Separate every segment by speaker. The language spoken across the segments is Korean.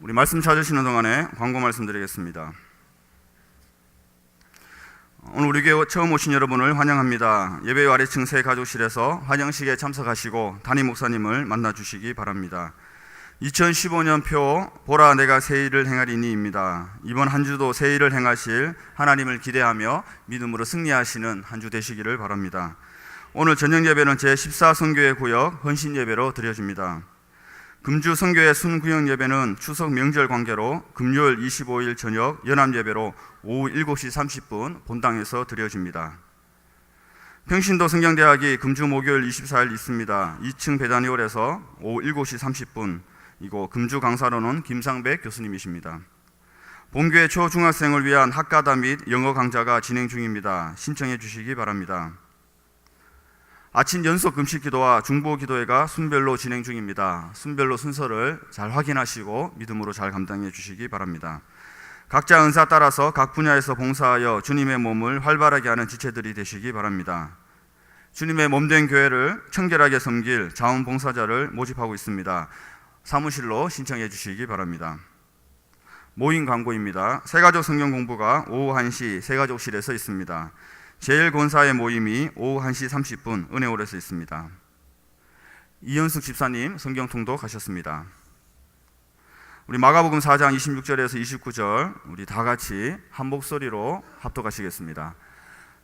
Speaker 1: 우리 말씀 찾으시는 동안에 광고 말씀드리겠습니다. 오늘 우리 교회 처음 오신 여러분을 환영합니다. 예배 아래층 새 가족실에서 환영식에 참석하시고 담임 목사님을 만나주시기 바랍니다. 2015년 표 보라 내가 새 일을 행하리니입니다. 이번 한 주도 새 일을 행하실 하나님을 기대하며 믿음으로 승리하시는 한 주 되시기를 바랍니다. 오늘 저녁 예배는 제14선교회 구역 헌신 예배로 드려집니다. 금주 선교회 순구역 예배는 추석 명절 관계로 금요일 25일 저녁 연합 예배로 오후 7시 30분 본당에서 드려집니다. 평신도 성경대학이 금주 목요일 24일 있습니다. 2층 배단위홀에서 오후 7시 30분 이고 금주 강사로는 김상백 교수님이십니다. 본교회 초중학생을 위한 학가다 및 영어 강좌가 진행 중입니다. 신청해 주시기 바랍니다. 아침 연속 금식 기도와 중보 기도회가 순별로 진행 중입니다. 순별로 순서를 잘 확인하시고 믿음으로 잘 감당해 주시기 바랍니다. 각자 은사 따라서 각 분야에서 봉사하여 주님의 몸을 활발하게 하는 지체들이 되시기 바랍니다. 주님의 몸된 교회를 청결하게 섬길 자원봉사자를 모집하고 있습니다. 사무실로 신청해 주시기 바랍니다. 모임 광고입니다. 새가족 성경 공부가 오후 1시 새가족실에서 있습니다. 제일권사의 모임이 오후 1시 30분 은혜홀에서 있습니다. 이현숙 집사님 성경 통독 하셨습니다. 우리 마가복음 4장 26절에서 29절 우리 다 같이 한 목소리로 합독하시겠습니다.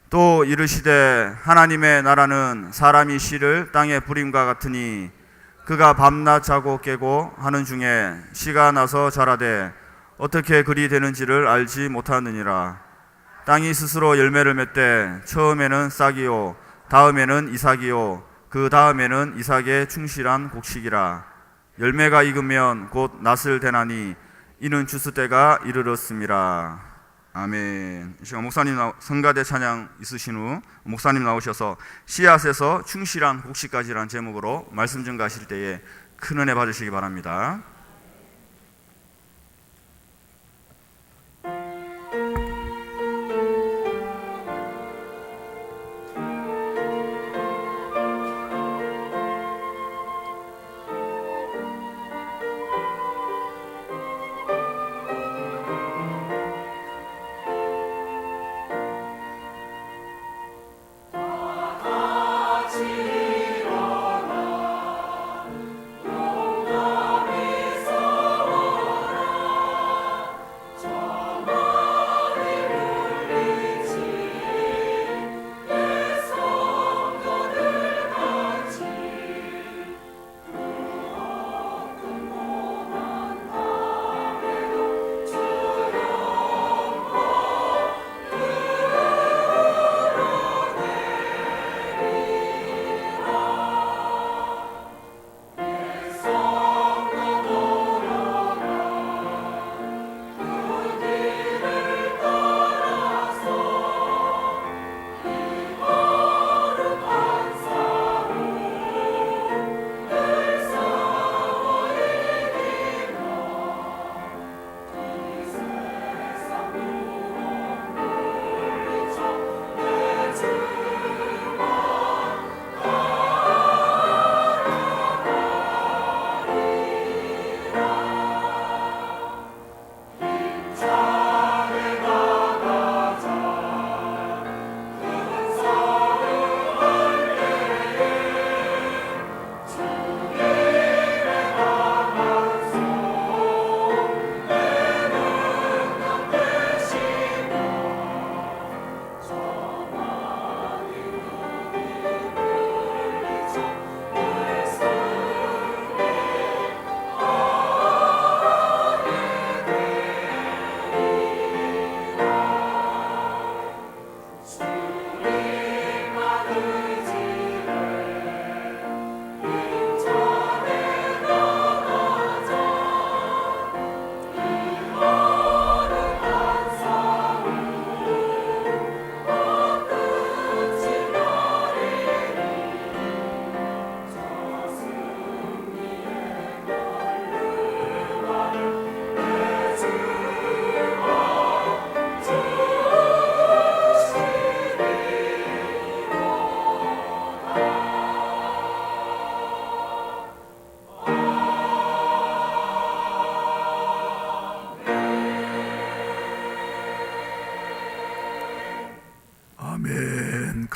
Speaker 1: 또 이르시되 하나님의 나라는 사람이 씨를 땅에 뿌림과 같으니 그가 밤낮 자고 깨고 하는 중에 씨가 나서 자라되 어떻게 그리 되는지를 알지 못하느니라. 땅이 스스로 열매를 맺되 처음에는 싹이요 다음에는 이삭이요 그 다음에는 이삭의 충실한 곡식이라. 열매가 익으면 곧 낫을 대나니 이는 주스 때가 이르렀음이라. 아멘. 이 시간 목사님 성가대 찬양 있으신 후 목사님 나오셔서 씨앗에서 충실한 곡식까지라는 제목으로 말씀 전가하실 때에 큰 은혜 받으시기 바랍니다.
Speaker 2: 같이 일어나 용감히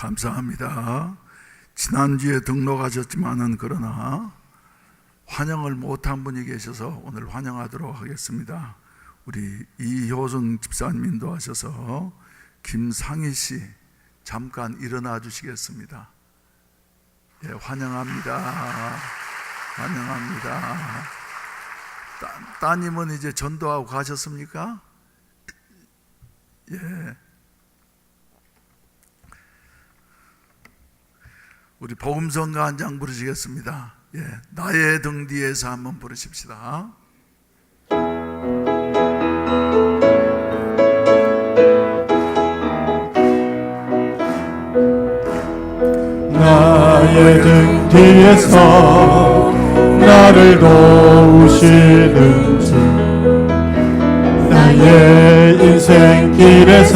Speaker 2: 감사합니다. 지난주에 등록하셨지만은 그러나 환영을 못한 분이 계셔서 오늘 환영하도록 하겠습니다. 우리 이효순 집사님 인도하셔서 김상희 씨 잠깐 일어나 주시겠습니다. 예, 환영합니다. 환영합니다. 따님은 이제 전도하고 가셨습니까? 예. 우리 복음성가 한 장 부르시겠습니다. 예, 나의 등 뒤에서 한번 부르십시다.
Speaker 3: 나의 등 뒤에서 나를 도우시는 주, 나의 인생길에서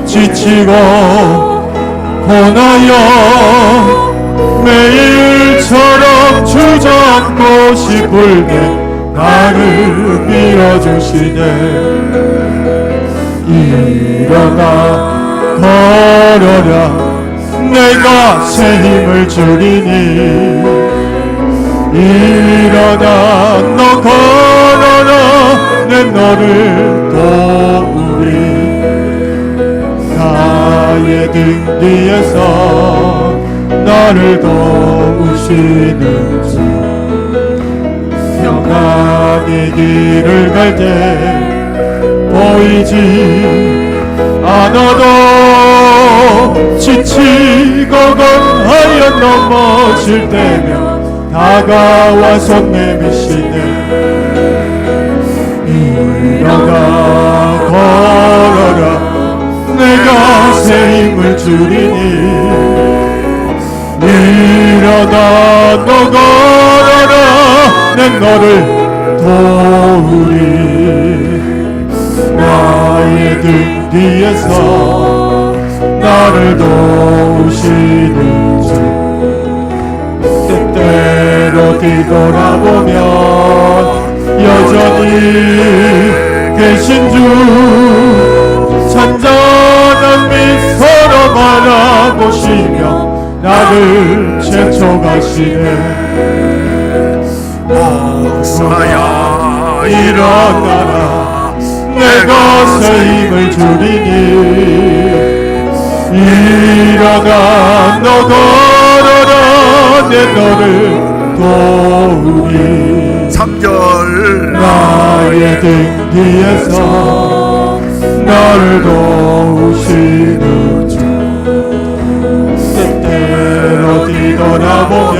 Speaker 3: 지치고 고나여 매일처럼 주잡고 싶을 때 나를 밀어주시네. 일어나 걸어라 내가 새 힘을 주리니. 일어나 너 걸어라 내 너를 도우리. 나의 등 뒤에서 나를 도우시는 주, 평안히 길을 갈 때 보이지 않아도 지치고 건하여 넘어질 때면 다가와 손 내미시네. 일어나 걸어라 내가 새 힘을 주리니. 일어나 너 걸어라 내 너를 도우리. 나의 등 뒤에서 나를 도우시는 주, 때때로 뒤돌아보면 여전히 계신 주, 잔잔한 미소로 바라보시며 나를 제쳐가시네. 목사야 일어나라 내가 새 힘을 주리니. 일어나 너 걸어라 내 너를 도우리.
Speaker 2: 3절
Speaker 3: 나의 등 뒤에서 나를 도우시는 주, 때때로 뒤돌아보면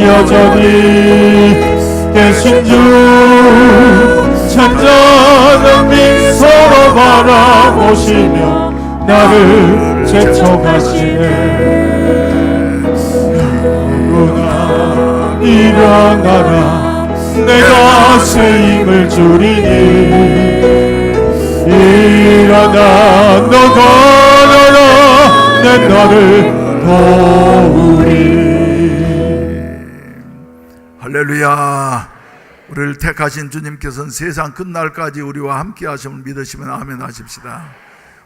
Speaker 3: 여전히 계신 주, 잔잔한 미소로 바라보시며 나를 제쳐가시네. 누구나 일어나라 내가 새 힘을 주리니. 일어나 너 걸어라 내 너를 도우리.
Speaker 2: 할렐루야. 우리를 택하신 주님께서는 세상 끝날까지 우리와 함께 하심을 믿으시면 아멘 하십시다.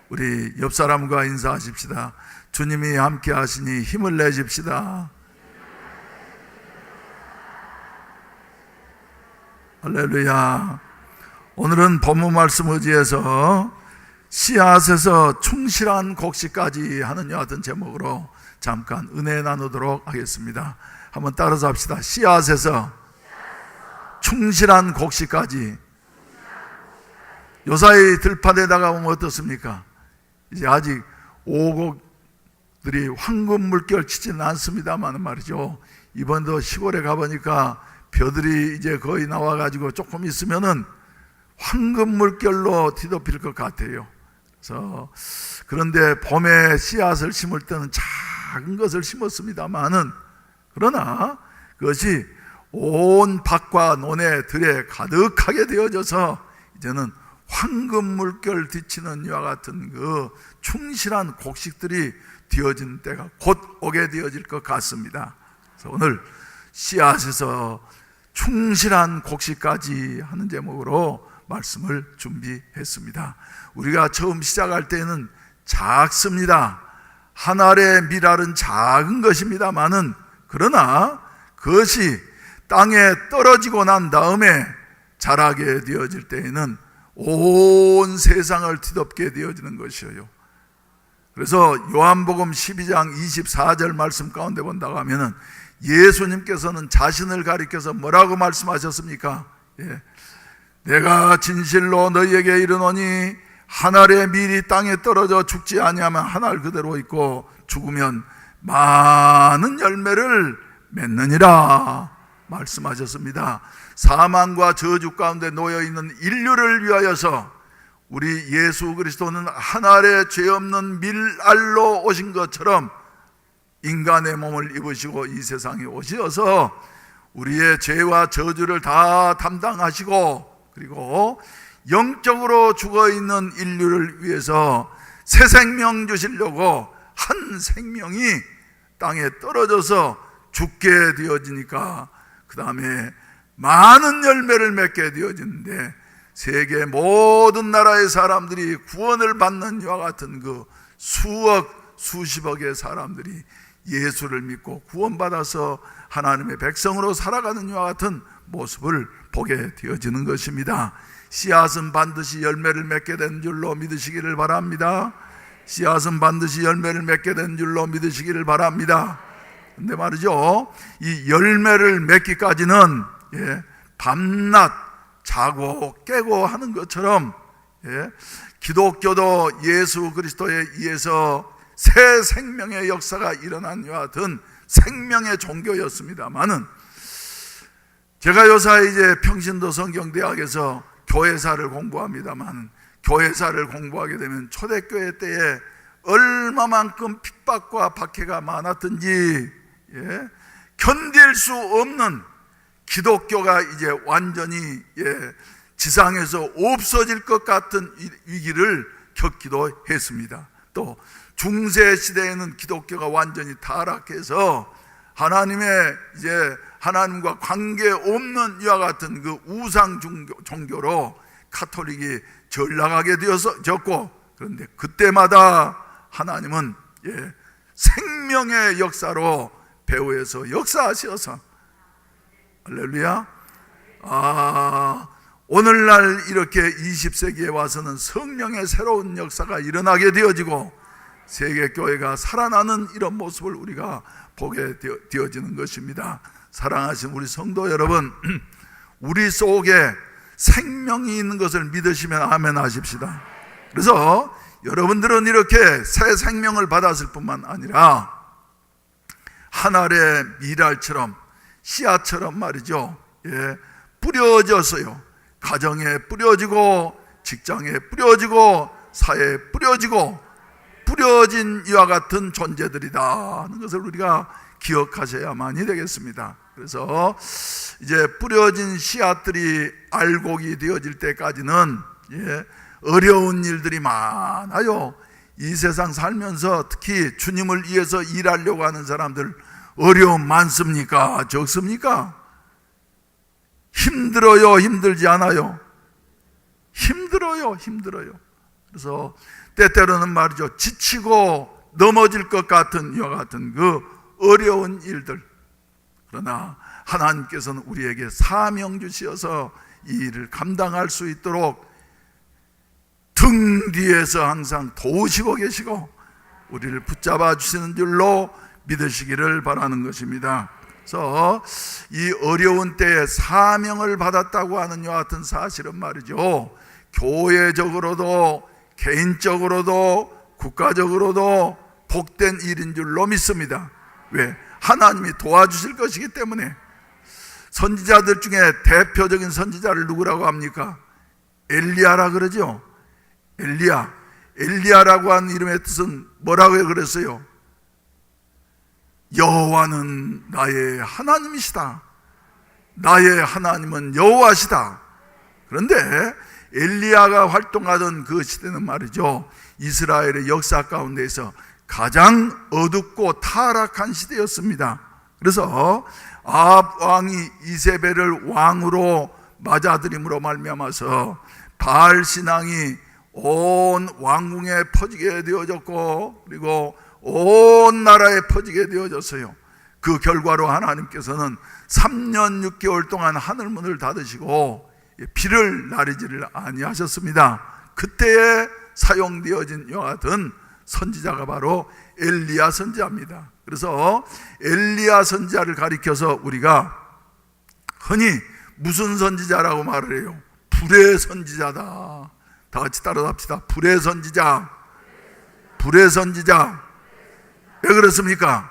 Speaker 2: 우리 옆 사람과 인사하십시다. 주님이 함께 하시니 힘을 내십시다. 할렐루야. 오늘은 본문 말씀 의지해서 씨앗에서 충실한 곡식까지 하는 이와 같은 제목으로 잠깐 은혜 나누도록 하겠습니다. 한번 따라서 합시다. 씨앗에서 충실한 곡식까지. 요사이 들판에다가 보면 어떻습니까? 이제 아직 오곡들이 황금 물결 치지는 않습니다만 말이죠. 이번도 시골에 가보니까 벼들이 이제 거의 나와가지고 조금 있으면은 황금 물결로 뒤덮일 것 같아요. 그래서 그런데 봄에 씨앗을 심을 때는 작은 것을 심었습니다만은, 그러나 그것이 온 밭과 논에 들에 가득하게 되어져서 이제는 황금 물결 뒤치는 이와 같은 그 충실한 곡식들이 되어진 때가 곧 오게 되어질 것 같습니다. 그래서 오늘 씨앗에서 충실한 곡식까지 하는 제목으로 말씀을 준비했습니다. 우리가 처음 시작할 때는 작습니다. 한 알의 밀알은 작은 것입니다마는, 그러나 그것이 땅에 떨어지고 난 다음에 자라게 되어질 때에는 온 세상을 뒤덮게 되어지는 것이에요. 그래서 요한복음 12장 24절 말씀 가운데 본다고 하면은 예수님께서는 자신을 가리켜서 뭐라고 말씀하셨습니까? 내가 진실로 너희에게 이르노니 한 알의 밀이 땅에 떨어져 죽지 아니하면 한 알 그대로 있고 죽으면 많은 열매를 맺느니라 말씀하셨습니다. 사망과 저주 가운데 놓여있는 인류를 위하여서 우리 예수 그리스도는 한 알의 죄 없는 밀알로 오신 것처럼 인간의 몸을 입으시고 이 세상에 오셔서 우리의 죄와 저주를 다 담당하시고, 그리고 영적으로 죽어있는 인류를 위해서 새 생명 주시려고 한 생명이 땅에 떨어져서 죽게 되어지니까 그 다음에 많은 열매를 맺게 되어지는데, 세계 모든 나라의 사람들이 구원을 받는 이와 같은 그 수억 수십억의 사람들이 예수를 믿고 구원받아서 하나님의 백성으로 살아가는 이와 같은 모습을 보게 되어지는 것입니다. 씨앗은 반드시 열매를 맺게 된 줄로 믿으시기를 바랍니다. 씨앗은 반드시 열매를 맺게 된 줄로 믿으시기를 바랍니다. 근데 말이죠, 이 열매를 맺기까지는 밤낮 자고 깨고 하는 것처럼 기독교도 예수 그리스도에 의해서 새 생명의 역사가 일어난 이와 같은 생명의 종교였습니다만은, 제가 요새 이제 평신도 성경대학에서 교회사를 공부합니다만, 교회사를 공부하게 되면 초대교회 때에 얼마만큼 핍박과 박해가 많았던지 견딜 수 없는 기독교가 이제 완전히 지상에서 없어질 것 같은 위기를 겪기도 했습니다. 또 중세 시대에는 기독교가 완전히 타락해서 하나님과 관계 없는 이와 같은 그 우상 종교로 카톨릭이 전락하게 되었고, 그런데 그때마다 하나님은 생명의 역사로 배후에서 역사하셔서, 할렐루야. 오늘날 이렇게 20세기에 와서는 성령의 새로운 역사가 일어나게 되어지고 세계교회가 살아나는 이런 모습을 우리가 보게 되어지는 것입니다. 사랑하신 우리 성도 여러분, 우리 속에 생명이 있는 것을 믿으시면 아멘 하십시다. 그래서 여러분들은 이렇게 새 생명을 받았을 뿐만 아니라 한 알의 밀알처럼, 씨앗처럼 말이죠, 뿌려졌어요. 가정에 뿌려지고 직장에 뿌려지고 사회에 뿌려지고 뿌려진 이와 같은 존재들이다 하는 것을 우리가 기억하셔야만이 되겠습니다. 그래서 이제 뿌려진 씨앗들이 알곡이 되어질 때까지는 어려운 일들이 많아요. 이 세상 살면서 특히 주님을 위해서 일하려고 하는 사람들 어려움 많습니까? 적습니까? 힘들어요? 힘들지 않아요? 힘들어요. 그래서 때때로는 말이죠, 지치고 넘어질 것 같은 이와 같은 그 어려운 일들, 그러나 하나님께서는 우리에게 사명 주시어서 이 일을 감당할 수 있도록 등 뒤에서 항상 도우시고 계시고 우리를 붙잡아 주시는 줄로 믿으시기를 바라는 것입니다. 그래서 이 어려운 때에 사명을 받았다고 하는 이와 같은 사실은 말이죠, 교회적으로도 개인적으로도 국가적으로도 복된 일인 줄로 믿습니다. 왜? 하나님이 도와주실 것이기 때문에. 선지자들 중에 대표적인 선지자를 누구라고 합니까? 엘리야라 그러죠. 엘리야라고 하는 이름의 뜻은 뭐라고 그랬어요? 여호와는 나의 하나님이시다. 나의 하나님은 여호와시다. 그런데 엘리야가 활동하던 그 시대는 말이죠, 이스라엘의 역사 가운데서 가장 어둡고 타락한 시대였습니다. 그래서 아합 왕이 이세벨을 왕으로 맞아들임으로 말미암아서 바알 신앙이 온 왕궁에 퍼지게 되어졌고 그리고 온 나라에 퍼지게 되어졌어요. 그 결과로 하나님께서는 3년 6개월 동안 하늘문을 닫으시고 비를 내리지를 아니하셨습니다. 그때에 사용되어진 이와 같은 선지자가 바로 엘리야 선지자입니다. 그래서 엘리야 선지자를 가리켜서 우리가 흔히 무슨 선지자라고 말을 해요? 불의 선지자다. 다 같이 따라 합시다. 불의 선지자. 불의 선지자. 왜 그렇습니까?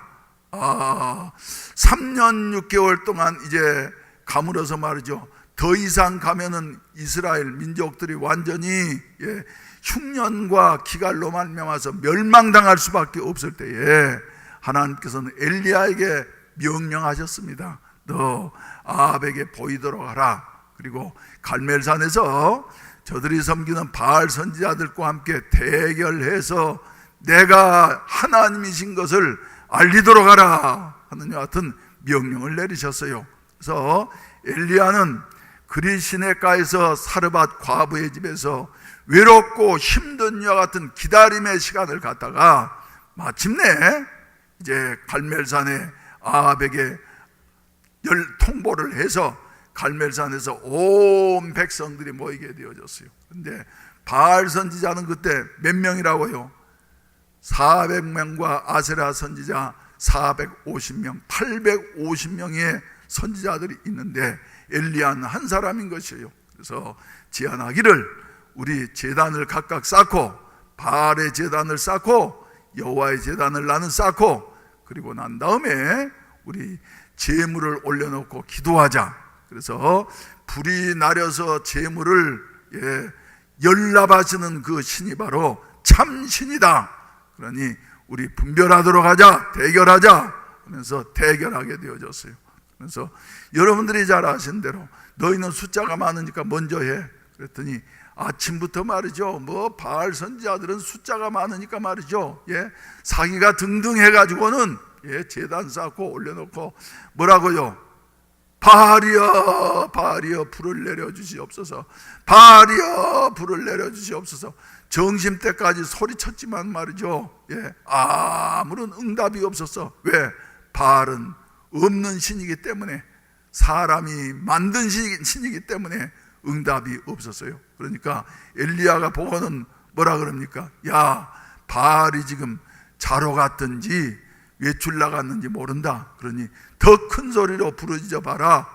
Speaker 2: 3년 6개월 동안 이제 가물어서 말이죠. 더 이상 가면은 이스라엘 민족들이 완전히 흉년과 기갈로 말미암아서 멸망당할 수밖에 없을 때에 하나님께서는 엘리야에게 명령하셨습니다. 너 아합에게 보이도록 하라. 그리고 갈멜산에서 저들이 섬기는 바알 선지자들과 함께 대결해서 내가 하나님이신 것을 알리도록 하라 하는 이와 같은 명령을 내리셨어요. 그래서 엘리야는 그리 시내가에서 사르밧 과부의 집에서 외롭고 힘든 이와 같은 기다림의 시간을 갖다가 마침내 이제 갈멜산에 아합에게 통보를 해서 갈멜산에서 온 백성들이 모이게 되어졌어요. 그런데 바알 선지자는 그때 몇 명이라고요? 400명과 아세라 선지자 450명, 850명의 선지자들이 있는데 엘리야는 한 사람인 것이에요. 그래서 제안하기를 우리 제단을 각각 쌓고 바알의 제단을 쌓고 여호와의 제단을 나는 쌓고 그리고 난 다음에 우리 제물을 올려놓고 기도하자. 그래서 불이 나려서 제물을 열납하시는 그 신이 바로 참신이다. 그러니 우리 분별하도록 하자, 대결하자 하면서 대결하게 되어졌어요. 그래서 여러분들이 잘 아신 대로 너희는 숫자가 많으니까 먼저 해. 그랬더니 아침부터 말이죠. 뭐 바알 선지자들은 숫자가 많으니까 말이죠. 사기가 등등 해가지고는 제단 쌓고 올려놓고 뭐라고요? 바알이여 바알이여 불을 내려주시옵소서. 바알이여 불을 내려주시옵소서. 정심때까지 소리쳤지만 말이죠. 아무런 응답이 없었어. 왜? 바알은 없는 신이기 때문에, 사람이 만든 신이기 때문에 응답이 없었어요. 그러니까 엘리야가 보고는 뭐라 그럽니까? 야, 바알이 지금 자러 갔든지 외출 나갔는지 모른다. 그러니 더 큰 소리로 부르짖어 봐라.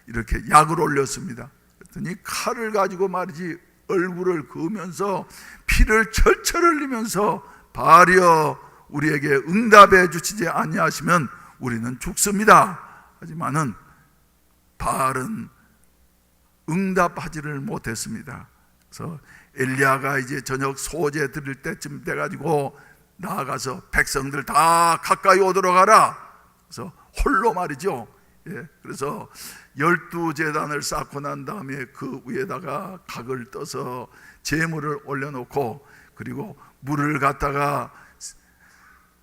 Speaker 2: 이렇게 약을 올렸습니다. 그랬더니 칼을 가지고 말이지 얼굴을 그으면서 피를 철철 흘리면서 바알이여 우리에게 응답해 주시지 아니하시면 우리는 죽습니다. 하지만은 바알은 응답하지를 못했습니다. 그래서 엘리야가 이제 저녁 소제 드릴 때쯤 돼가지고 나아가서 백성들 다 가까이 오도록 하라. 그래서 홀로 말이죠. 그래서 12제단을 쌓고 난 다음에 그 위에다가 각을 떠서 제물을 올려놓고 그리고 물을 갖다가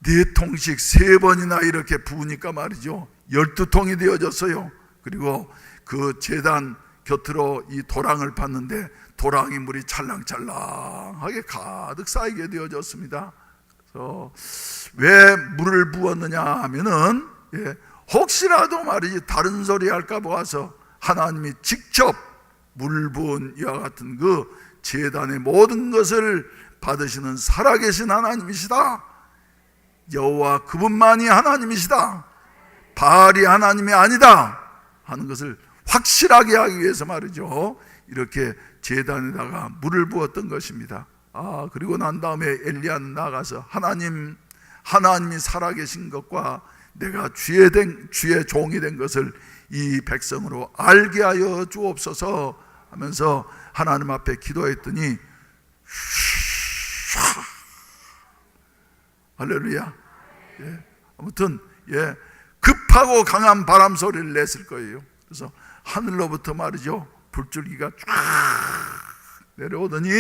Speaker 2: 4통씩 3번이나 이렇게 부으니까 말이죠. 12통이 되어졌어요. 그리고 그 제단 곁으로 이 도랑을 팠는데 도랑이 물이 찰랑찰랑하게 가득 쌓이게 되어졌습니다. 그래서 왜 물을 부었느냐 하면은 혹시라도 말이지 다른 소리 할까 봐 와서 하나님이 직접 물 부은 이와 같은 그 제단의 모든 것을 받으시는 살아계신 하나님이시다. 여호와 그분만이 하나님이시다. 바알이 하나님이 아니다 하는 것을 확실하게 하기 위해서 말이죠. 이렇게 제단에다가 물을 부었던 것입니다. 그리고 난 다음에 엘리야는 나가서 하나님이 살아계신 것과 내가 주의 종이 된 것을 이 백성으로 알게 하여 주옵소서 하면서 하나님 앞에 기도했더니 할렐루야. 아무튼 급하고 강한 바람 소리를 냈을 거예요. 그래서 하늘로부터 말이죠, 불줄기가 쫙 내려오더니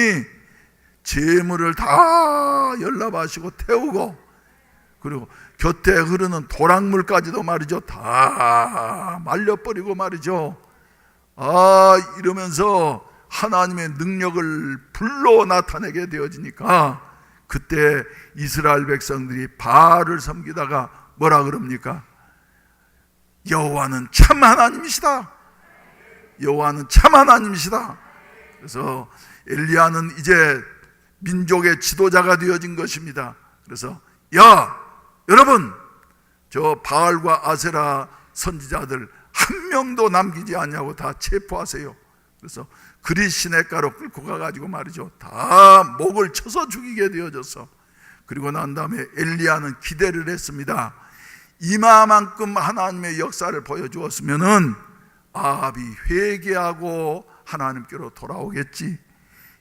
Speaker 2: 재물을 다 열납하시고 태우고, 그리고 곁에 흐르는 도랑물까지도 말이죠 다 말려버리고 말이죠. 이러면서 하나님의 능력을 불러 나타내게 되어지니까 그때 이스라엘 백성들이 바알을 섬기다가 뭐라 그럽니까? 여호와는 참 하나님이시다. 여호와는 참 하나님이시다. 그래서 엘리야는 이제 민족의 지도자가 되어진 것입니다. 그래서 여러분, 저 바알과 아세라 선지자들 한 명도 남기지 않냐고 다 체포하세요. 그래서 그리 시냇가로 끌고 가가지고 말이죠, 다 목을 쳐서 죽이게 되어졌어. 그리고 난 다음에 엘리야는 기대를 했습니다. 이마만큼 하나님의 역사를 보여주었으면은 아합이 회개하고 하나님께로 돌아오겠지,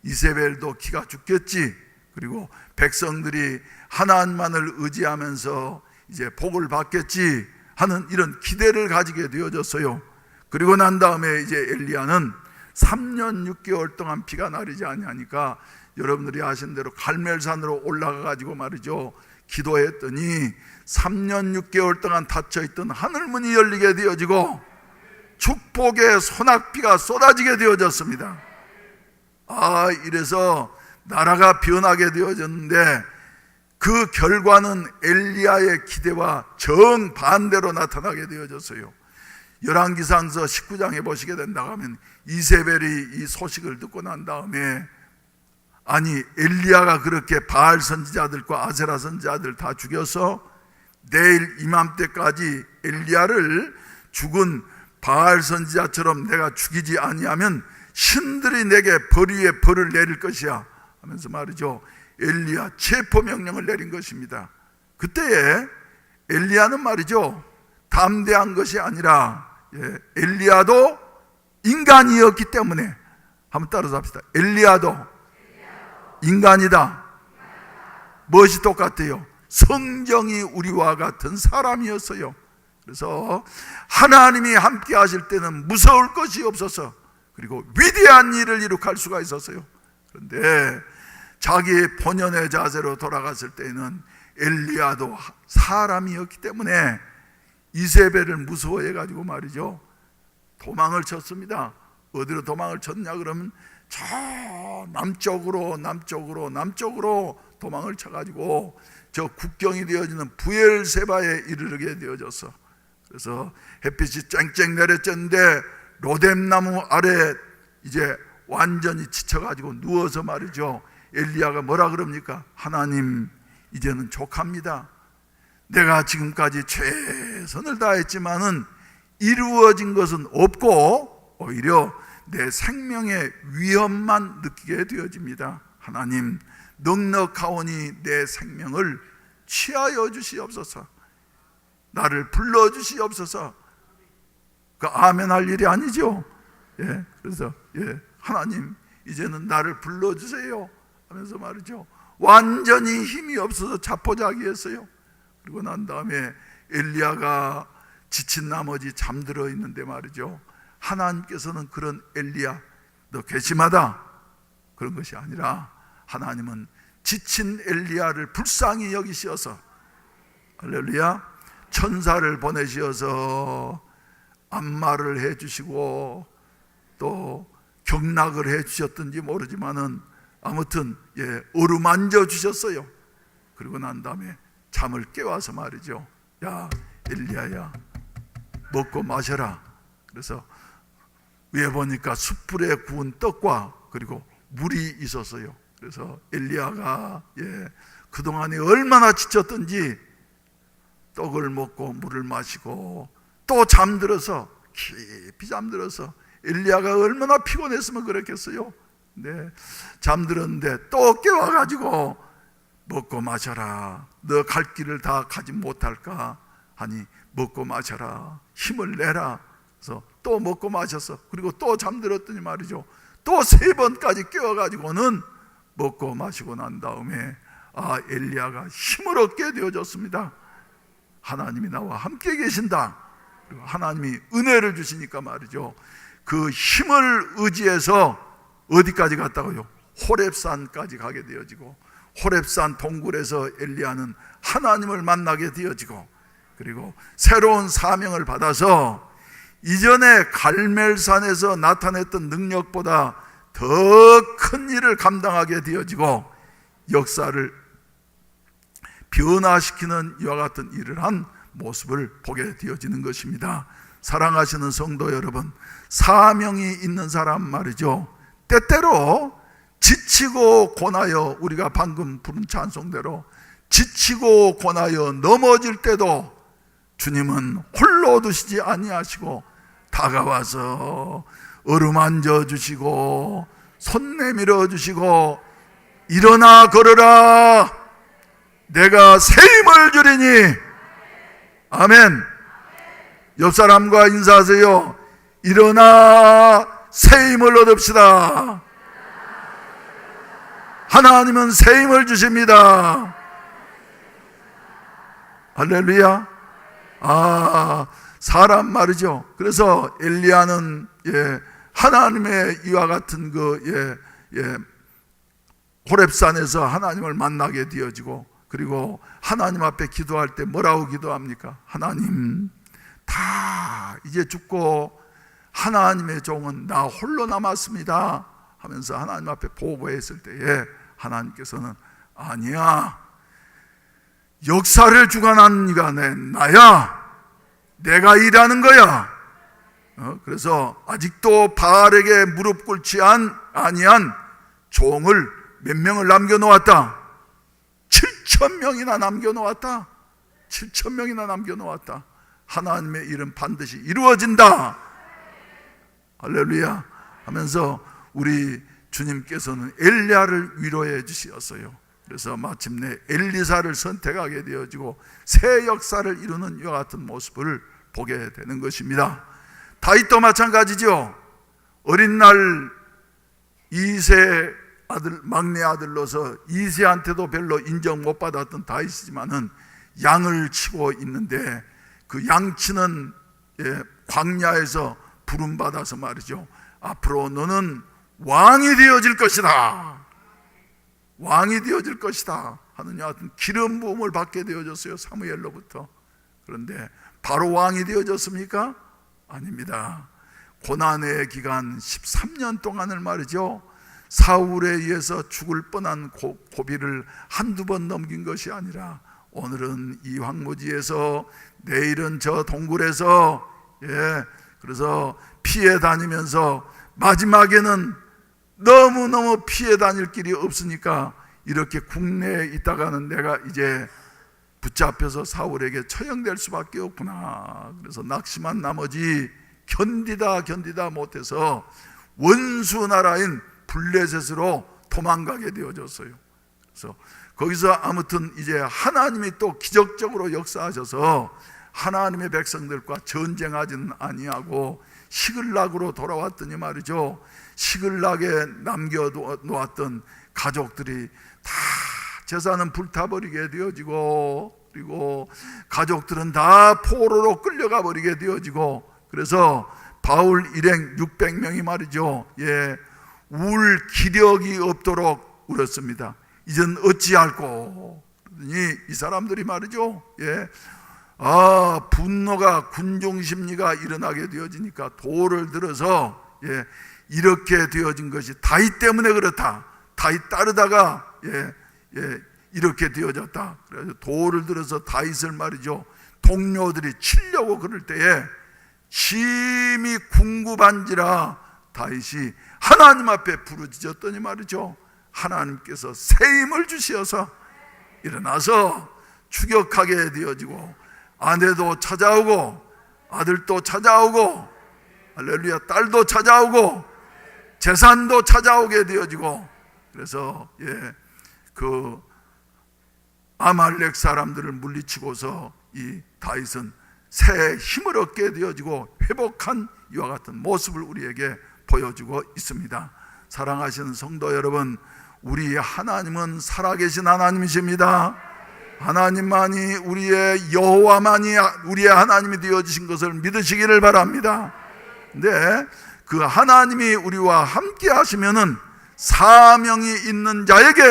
Speaker 2: 이세벨도 기가 죽겠지, 그리고 백성들이 하나님만을 의지하면서 이제 복을 받겠지 하는 이런 기대를 가지게 되어졌어요. 그리고 난 다음에 이제 엘리야는 3년 6개월 동안 비가 내리지 아니하니까 여러분들이 아신 대로 갈멜산으로 올라가 가지고 말이죠, 기도했더니 3년 6개월 동안 닫혀있던 하늘문이 열리게 되어지고 축복의 소낙비가 쏟아지게 되어졌습니다. 이래서 나라가 변하게 되어졌는데 그 결과는 엘리야의 기대와 정반대로 나타나게 되어졌어요. 열왕기상서 19장에 보시게 된다고 하면 이세벨이 이 소식을 듣고 난 다음에, 아니 엘리야가 그렇게 바알 선지자들과 아세라 선지자들 다 죽여서 내일 이맘때까지 엘리야를 죽은 바알 선지자처럼 내가 죽이지 아니하면 신들이 내게 벌 위에 벌을 내릴 것이야 하면서 말이죠, 엘리야 체포 명령을 내린 것입니다. 그때에 엘리야는 말이죠, 담대한 것이 아니라 엘리야도 인간이었기 때문에, 한번 따라서 합시다. 엘리야도 인간이다. 무엇이 똑같아요? 성정이 우리와 같은 사람이었어요. 그래서 하나님이 함께 하실 때는 무서울 것이 없어서, 그리고 위대한 일을 이룩할 수가 있었어요. 그런데 자기의 본연의 자세로 돌아갔을 때는 엘리야도 사람이었기 때문에 이세벨을 무서워해 가지고 말이죠, 도망을 쳤습니다. 어디로 도망을 쳤냐 그러면 저 남쪽으로 도망을 쳐가지고 저 국경이 되어지는 부엘세바에 이르게 되어졌어. 그래서 햇빛이 쨍쨍 내렸는데 로뎀나무 아래 이제 완전히 지쳐가지고 누워서 말이죠, 엘리야가 뭐라 그럽니까? 하나님, 이제는 족합니다. 내가 지금까지 최선을 다했지만은 이루어진 것은 없고 오히려 내 생명의 위험만 느끼게 되어집니다. 하나님, 넉넉하오니 내 생명을 취하여 주시옵소서. 나를 불러주시옵소서. 그 아멘 할 일이 아니죠. 그래서 하나님, 이제는 나를 불러주세요 하면서 말이죠, 완전히 힘이 없어서 자포자기했어요. 그리고 난 다음에 엘리야가 지친 나머지 잠들어 있는데 말이죠, 하나님께서는 그런 엘리야 너 괘씸하다 그런 것이 아니라 하나님은 지친 엘리야를 불쌍히 여기시어서, 할렐루야, 천사를 보내시어서 안마를 해주시고 또 경락을 해주셨든지 모르지만은 아무튼 어루만져 주셨어요. 그리고 난 다음에 잠을 깨워서 말이죠, 야 엘리야야, 먹고 마셔라. 그래서 위에 보니까 숯불에 구운 떡과 그리고 물이 있었어요. 그래서 엘리야가 그동안에 얼마나 지쳤던지 떡을 먹고 물을 마시고 또 잠들어서, 깊이 잠들어서, 엘리야가 얼마나 피곤했으면 그랬겠어요. 잠들었는데 또 깨워가지고 먹고 마셔라. 너 갈 길을 다 가지 못할까 하니 먹고 마셔라. 힘을 내라. 그래서 또 먹고 마셨어. 그리고 또 잠들었더니 말이죠, 또 3번까지 깨워가지고는 먹고 마시고 난 다음에 엘리야가 힘을 얻게 되어졌습니다. 하나님이 나와 함께 계신다. 그리고 하나님이 은혜를 주시니까 말이죠, 그 힘을 의지해서 어디까지 갔다고요? 호렙산까지 가게 되어지고, 호렙산 동굴에서 엘리야는 하나님을 만나게 되어지고, 그리고 새로운 사명을 받아서 이전에 갈멜산에서 나타냈던 능력보다 더 큰 일을 감당하게 되어지고 역사를 변화시키는 이와 같은 일을 한 모습을 보게 되어지는 것입니다. 사랑하시는 성도 여러분, 사명이 있는 사람 말이죠, 때때로 지치고 고나여, 우리가 방금 부른 찬송대로 지치고 고나여 넘어질 때도 주님은 홀로 두시지 아니하시고 다가와서 어루만져 주시고 손 내밀어 주시고 일어나 걸어라, 내가 새 힘을 주리니. 아멘. 옆 사람과 인사하세요. 일어나 새 힘을 얻읍시다. 하나님은 새 힘을 주십니다. 할렐루야. 사람 말이죠. 그래서 엘리야는 하나님의 이와 같은 호렙산에서 하나님을 만나게 되어지고, 그리고 하나님 앞에 기도할 때 뭐라고 기도합니까? 하나님, 다 이제 죽고 하나님의 종은 나 홀로 남았습니다 하면서 하나님 앞에 보고했을 때에 하나님께서는 아니야, 역사를 주관한 이가 나야, 내가 일하는 거야. 그래서 아직도 바알에게 무릎 꿇지 아니한 종을 몇 명을 남겨놓았다? 7,000명이나 남겨놓았다. 7,000명이나 남겨놓았다. 하나님의 일은 반드시 이루어진다. 할렐루야 하면서 우리 주님께서는 엘리야를 위로해 주셨어요. 그래서 마침내 엘리사를 선택하게 되어지고 새 역사를 이루는 이와 같은 모습을 보게 되는 것입니다. 다윗도 마찬가지죠. 어린 날 이세 아들, 막내 아들로서 이세한테도 별로 인정 못 받았던 다윗이지만은 양을 치고 있는데 그 양치는 광야에서 부름받아서 말이죠, 앞으로 너는 왕이 되어질 것이다, 왕이 되어질 것이다 하는 이와 같은 기름 부음을 받게 되어졌어요, 사무엘로부터. 그런데 바로 왕이 되어졌습니까? 아닙니다. 고난의 기간 13년 동안을 말이죠, 사울에 의해서 죽을 뻔한 고비를 한두 번 넘긴 것이 아니라 오늘은 이 황무지에서 내일은 저 동굴에서 그래서 피해 다니면서 마지막에는 너무너무 피해 다닐 길이 없으니까 이렇게 국내에 있다가는 내가 이제 붙잡혀서 사울에게 처형될 수밖에 없구나. 그래서 낙심한 나머지 견디다 못해서 원수 나라인 블레셋으로 도망가게 되어졌어요. 그래서 거기서 아무튼 이제 하나님이 또 기적적으로 역사하셔서 하나님의 백성들과 전쟁하지는 아니하고 시글락으로 돌아왔더니 말이죠, 시글락에 남겨놓았던 가족들이 다 재산은 불타버리게 되어지고, 그리고 가족들은 다 포로로 끌려가 버리게 되어지고, 그래서 바울 일행 600명이 말이죠, 울 기력이 없도록 울었습니다. 이젠 어찌할꼬. 그러더니 이 사람들이 말이죠, 분노가, 군중심리가 일어나게 되어지니까 돌을 들어서 이렇게 되어진 것이 다윗 때문에 그렇다, 다윗 따르다가 이렇게 되어졌다. 그래서 돌을 들어서 다윗을 말이죠, 동료들이 치려고 그럴 때에 심히 궁급한지라 다윗이 하나님 앞에 부르짖었더니 말이죠, 하나님께서 새 힘을 주시어서 일어나서 추격하게 되어지고, 아내도 찾아오고 아들도 찾아오고, 할렐루야, 딸도 찾아오고 재산도 찾아오게 되어지고, 그래서 그 아말렉 사람들을 물리치고서 이 다윗은 새 힘을 얻게 되어지고 회복한 이와 같은 모습을 우리에게 보여주고 있습니다. 사랑하시는 성도 여러분, 우리 하나님은 살아계신 하나님이십니다. 하나님만이, 우리의 여호와만이 우리의 하나님이 되어주신 것을 믿으시기를 바랍니다. 근데 그 하나님이 우리와 함께 하시면은 사명이 있는 자에게,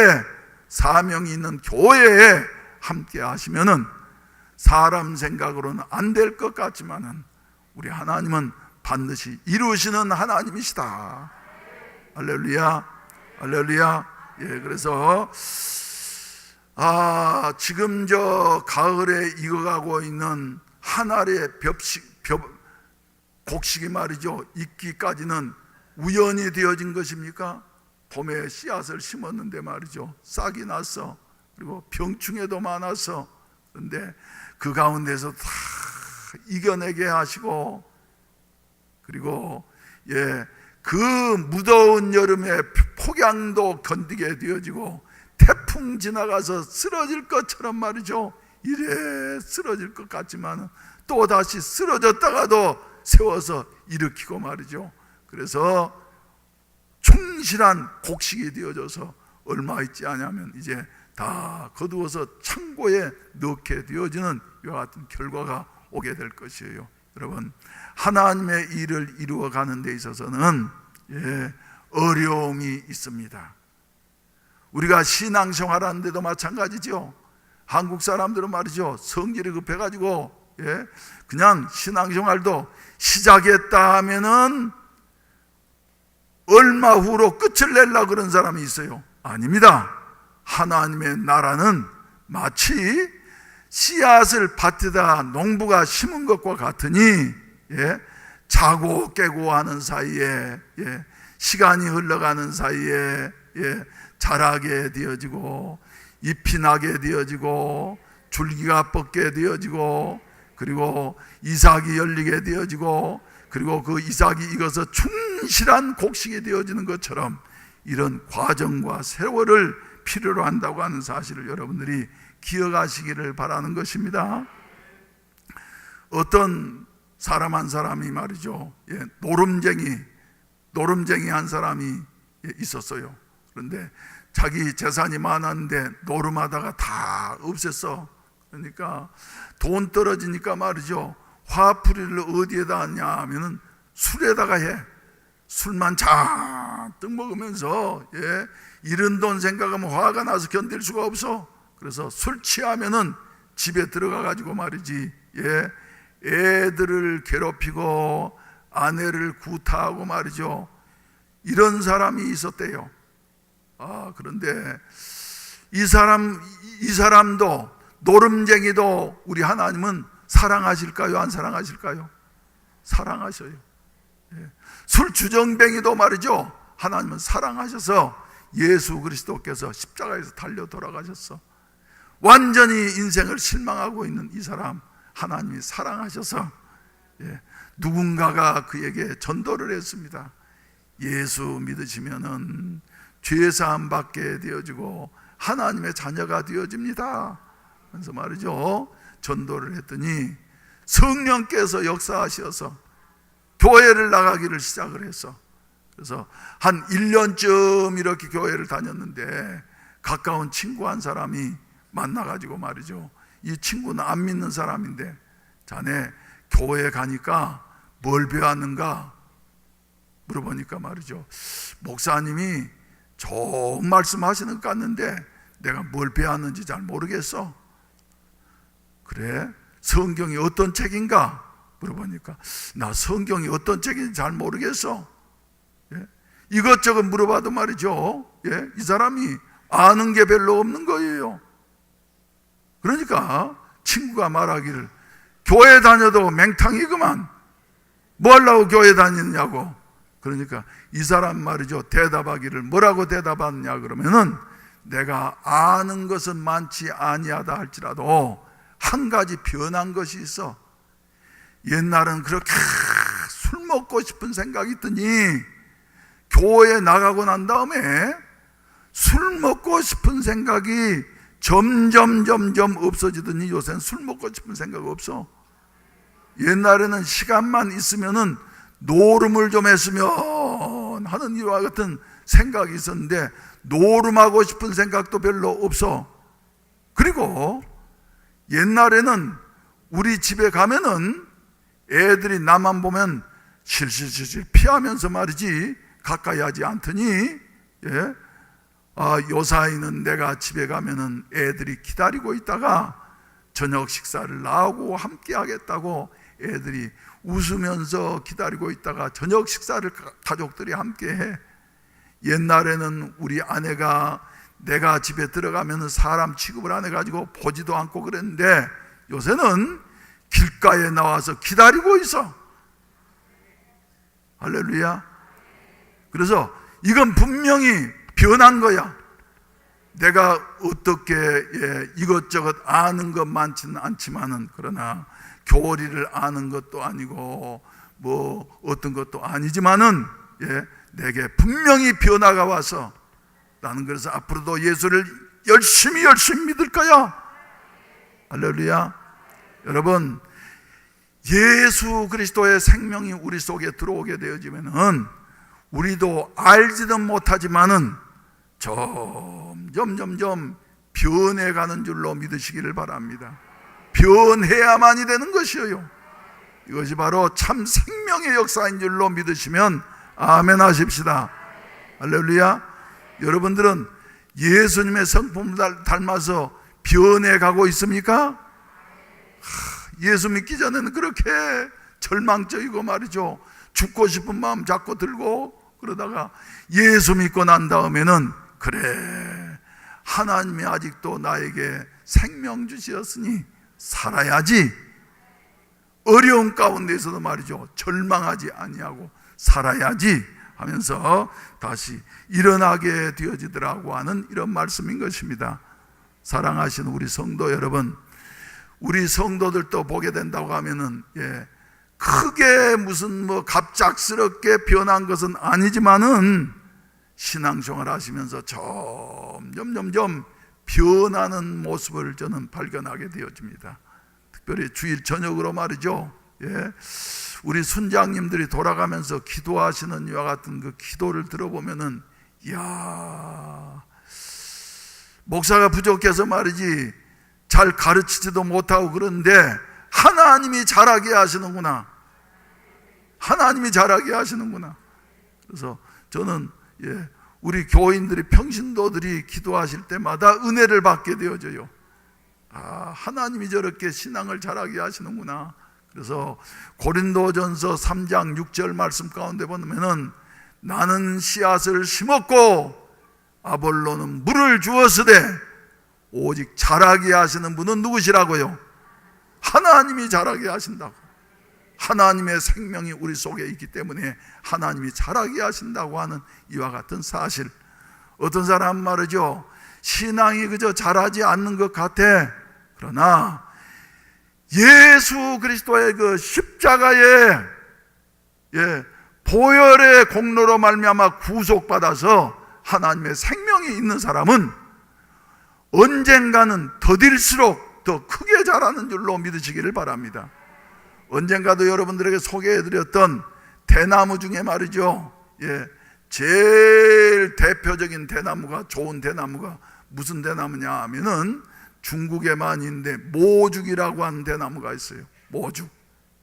Speaker 2: 사명이 있는 교회에 함께 하시면은 사람 생각으로는 안 될 것 같지만은 우리 하나님은 반드시 이루시는 하나님이시다. 할렐루야, 할렐루야. 예, 그래서 지금 저 가을에 익어가고 있는 한 알의 곡식이 말이죠, 익기까지는 우연히 되어진 것입니까? 봄에 씨앗을 심었는데 말이죠, 싹이 났어. 그리고 병충해도 많았어. 그런데 그 가운데서 다 이겨내게 하시고, 그리고 그 무더운 여름에 폭양도 견디게 되어지고, 태풍 지나가서 쓰러질 것처럼 말이죠, 이래 쓰러질 것 같지만 또 다시 쓰러졌다가도 세워서 일으키고 말이죠. 그래서 충실한 곡식이 되어져서 얼마 있지 않으면 이제 다 거두어서 창고에 넣게 되어지는 이와 같은 결과가 오게 될 것이에요. 여러분, 하나님의 일을 이루어가는 데 있어서는 어려움이 있습니다. 우리가 신앙생활하는 데도 마찬가지죠. 한국 사람들은 말이죠, 성질이 급해가지고 그냥 신앙생활도 시작했다 하면은 얼마 후로 끝을 내려고 그런 사람이 있어요. 아닙니다. 하나님의 나라는 마치 씨앗을 밭에다 농부가 심은 것과 같으니 자고 깨고 하는 사이에 시간이 흘러가는 사이에 자라게 되어지고 잎이 나게 되어지고 줄기가 뻗게 되어지고, 그리고 이삭이 열리게 되어지고, 그리고 그 이삭이 익어서 충실한 곡식이 되어지는 것처럼 이런 과정과 세월을 필요로 한다고 하는 사실을 여러분들이 기억하시기를 바라는 것입니다. 어떤 사람 한 사람이 말이죠, 노름쟁이 한 사람이 있었어요. 그런데 자기 재산이 많았는데 노름하다가 다 없앴어. 그러니까 돈 떨어지니까 말이죠, 화풀이를 어디에다 하냐 하면은 술에다가 해. 술만 잔뜩 먹으면서 이런 돈 생각하면 화가 나서 견딜 수가 없어. 그래서 술 취하면은 집에 들어가 가지고 말이지 애들을 괴롭히고 아내를 구타하고 말이죠, 이런 사람이 있었대요. 그런데 이 사람도, 노름쟁이도 우리 하나님은 사랑하실까요? 안 사랑하실까요? 사랑하셔요. 술 주정뱅이도 말이죠, 하나님은 사랑하셔서 예수 그리스도께서 십자가에서 달려 돌아가셨어. 완전히 인생을 실망하고 있는 이 사람 하나님이 사랑하셔서 누군가가 그에게 전도를 했습니다. 예수 믿으시면은 죄사함 받게 되어지고 하나님의 자녀가 되어집니다. 그래서 말이죠, 전도를 했더니 성령께서 역사하셔서 교회를 나가기를 시작을 했어. 그래서 한 1년쯤 이렇게 교회를 다녔는데 가까운 친구 한 사람이 만나가지고 말이죠, 이 친구는 안 믿는 사람인데, 자네 교회 가니까 뭘 배웠는가 물어보니까 말이죠, 목사님이 좋은 말씀 하시는 것 같는데 내가 뭘 배웠는지 잘 모르겠어. 그래? 성경이 어떤 책인가 물어보니까 나 성경이 어떤 책인지 잘 모르겠어. 이것저것 물어봐도 말이죠, 이 사람이 아는 게 별로 없는 거예요. 그러니까 친구가 말하기를 교회 다녀도 맹탕이구만, 뭐 하려고 교회 다니느냐고. 그러니까 이 사람 말이죠, 대답하기를 뭐라고 대답하느냐 그러면은, 내가 아는 것은 많지 아니하다 할지라도 한 가지 변한 것이 있어. 옛날은 그렇게 술 먹고 싶은 생각이 있더니 교회에 나가고 난 다음에 술 먹고 싶은 생각이 점점 없어지더니 요새는 술 먹고 싶은 생각 없어. 옛날에는 시간만 있으면은 노름을 좀 했으면 하는 이와 같은 생각이 있었는데 노름하고 싶은 생각도 별로 없어. 그리고 옛날에는 우리 집에 가면은 애들이 나만 보면 실실실실 피하면서 말이지 가까이 하지 않더니 요사이는 내가 집에 가면은 애들이 기다리고 있다가 저녁 식사를 나하고 함께 하겠다고 애들이 웃으면서 기다리고 있다가 저녁 식사를 가족들이 함께 해. 옛날에는 우리 아내가 내가 집에 들어가면 사람 취급을 안 해가지고 보지도 않고 그랬는데 요새는 길가에 나와서 기다리고 있어. 할렐루야. 그래서 이건 분명히 변한 거야. 내가 어떻게 이것저것 아는 것 많지는 않지만은, 그러나 교리를 아는 것도 아니고 뭐 어떤 것도 아니지만은 내게 분명히 변화가 와서 나는 그래서 앞으로도 예수를 열심히 믿을 거야. 할렐루야. 여러분, 예수 그리스도의 생명이 우리 속에 들어오게 되어지면은 우리도 알지는 못하지만은 점점 변해가는 줄로 믿으시기를 바랍니다. 변해야만이 되는 것이에요. 이것이 바로 참 생명의 역사인 줄로 믿으시면 아멘 하십시다. 할렐루야. 여러분들은 예수님의 성품을 닮아서 변해가고 있습니까? 예수 믿기 전에는 그렇게 절망적이고 말이죠, 죽고 싶은 마음 자꾸 들고 그러다가 예수 믿고 난 다음에는 그래, 하나님이 아직도 나에게 생명 주시었으니 살아야지, 어려운 가운데에서도 말이죠 절망하지 아니하고 살아야지 하면서 다시 일어나게 되어지더라고 하는 이런 말씀인 것입니다. 사랑하시는 우리 성도 여러분, 우리 성도들도 보게 된다고 하면은 크게 무슨 뭐 갑작스럽게 변한 것은 아니지만은 신앙생활 하시면서 점점 변하는 모습을 저는 발견하게 되어집니다. 특별히 주일 저녁으로 말이죠, 우리 순장님들이 돌아가면서 기도하시는 이와 같은 그 기도를 들어보면은, 이야, 목사가 부족해서 말이지 잘 가르치지도 못하고 그런데 하나님이 잘하게 하시는구나. 하나님이 잘하게 하시는구나. 그래서 저는 우리 교인들이, 평신도들이 기도하실 때마다 은혜를 받게 되어져요. 아, 하나님이 저렇게 신앙을 잘하게 하시는구나. 그래서 고린도전서 3장 6절 말씀 가운데 보면은, 나는 씨앗을 심었고 아볼로는 물을 주었으되 오직 자라게 하시는 분은 누구시라고요? 하나님이 자라게 하신다고. 하나님의 생명이 우리 속에 있기 때문에 하나님이 자라게 하신다고 하는 이와 같은 사실. 어떤 사람 말이죠, 신앙이 그저 자라지 않는 것 같아. 그러나 예수 그리스도의 그 십자가의 보혈의 공로로 말미암아 구속받아서 하나님의 생명이 있는 사람은 언젠가는 더딜수록 더 크게 자라는 줄로 믿으시기를 바랍니다. 언젠가도 여러분들에게 소개해드렸던 대나무 중에 말이죠, 제일 대표적인 대나무가, 좋은 대나무가 무슨 대나무냐 하면은 중국에만 있는데 모죽이라고 하는 대나무가 있어요. 모죽.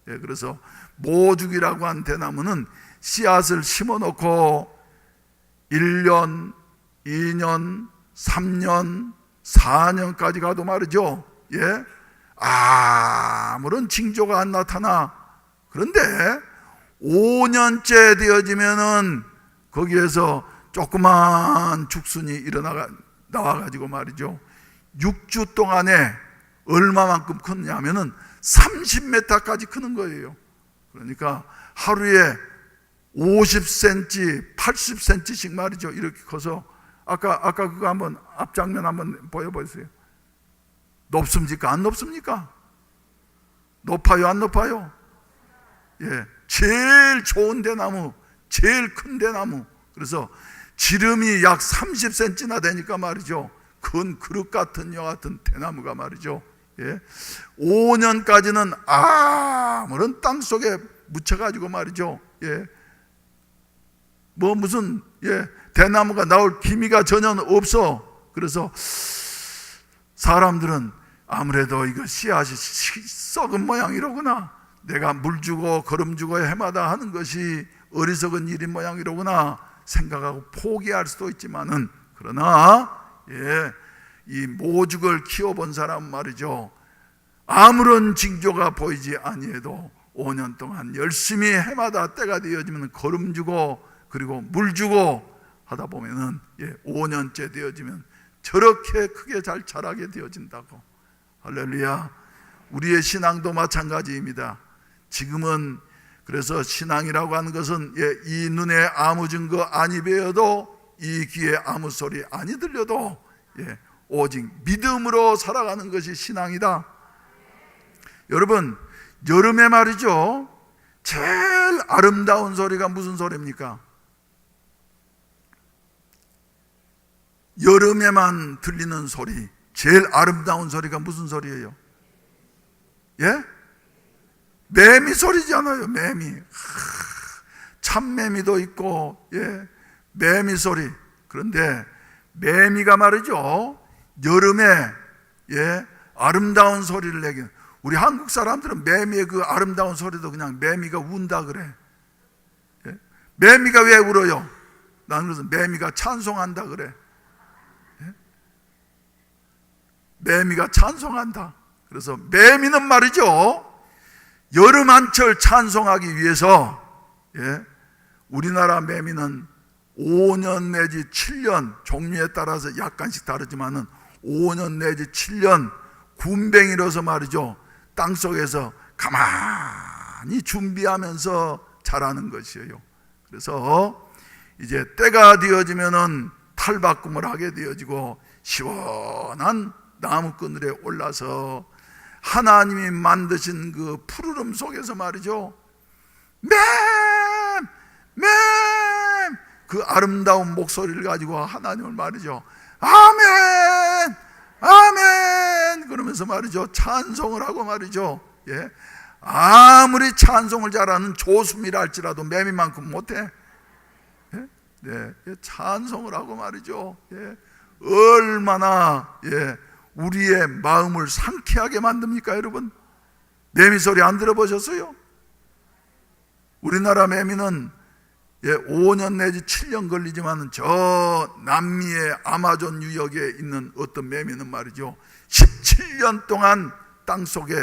Speaker 2: 그래서 모죽이라고 하는 대나무는 씨앗을 심어놓고 1년, 2년, 3년, 4년까지 가도 말이죠, 아무런 징조가 안 나타나. 그런데 5년째 되어지면은 거기에서 조그만 죽순이 나와가지고 말이죠, 6주 동안에 얼마만큼 크느냐면은 30m까지 크는 거예요. 그러니까 하루에 50cm, 80cm씩 말이죠, 이렇게 커서 아까 그거 한번 앞장면 한번 보여보세요. 높습니까? 안 높습니까? 높아요? 안 높아요? 제일 좋은 대나무, 제일 큰 대나무. 그래서 지름이 약 30cm나 되니까 말이죠, 큰 그릇 같은 여하튼 대나무가 말이죠, 5년까지는 아무런 땅 속에 묻혀가지고 말이죠, 뭐 무슨 대나무가 나올 기미가 전혀 없어. 그래서 사람들은 아무래도 이거 씨앗이 썩은 모양이로구나, 내가 물 주고 거름 주고 해마다 하는 것이 어리석은 일인 모양이로구나 생각하고 포기할 수도 있지만은, 그러나 이 모죽을 키워본 사람 말이죠, 아무런 징조가 보이지 아니해도 5년 동안 열심히 해마다 때가 되어지면 거름 주고 그리고 물 주고 하다 보면은 5년째 되어지면 저렇게 크게 잘 자라게 되어진다고. 할렐루야. 우리의 신앙도 마찬가지입니다. 지금은 그래서 신앙이라고 하는 것은 이 눈에 아무 증거 아니 배어도 이 귀에 아무 소리 아니 들려도 오직 믿음으로 살아가는 것이 신앙이다. 여러분, 여름에 말이죠, 제일 아름다운 소리가 무슨 소리입니까? 여름에만 들리는 소리, 제일 아름다운 소리가 무슨 소리예요? 예? 매미 소리잖아요. 매미. 참매미도 있고, 매미 소리. 그런데 매미가 말이죠, 여름에 아름다운 소리를 내게. 우리 한국 사람들은 매미의 그 아름다운 소리도 그냥 매미가 운다 그래. 매미가 왜 울어요? 나는 그래서 매미가 찬송한다 그래. 매미가 찬송한다. 그래서 매미는 말이죠, 여름 한철 찬송하기 위해서 우리나라 매미는 5년 내지 7년, 종류에 따라서 약간씩 다르지만은 5년 내지 7년 군뱅이로서 말이죠, 땅속에서 가만히 준비하면서 자라는 것이에요. 그래서 이제 때가 되어지면은 탈바꿈을 하게 되어지고 시원한 나무 그늘에 올라서 하나님이 만드신 그 푸르름 속에서 말이죠, 맴! 그 아름다운 목소리를 가지고 하나님을 말이죠, 아멘! 아멘! 그러면서 말이죠, 찬송을 하고 말이죠. 아무리 찬송을 잘하는 조수미라 할지라도 매미만큼 못해. 찬송을 하고 말이죠. 얼마나 우리의 마음을 상쾌하게 만듭니까, 여러분? 매미 소리 안 들어보셨어요? 우리나라 매미는 5년 내지 7년 걸리지만 저 남미의 아마존 유역에 있는 어떤 매미는 말이죠, 17년 동안 땅속에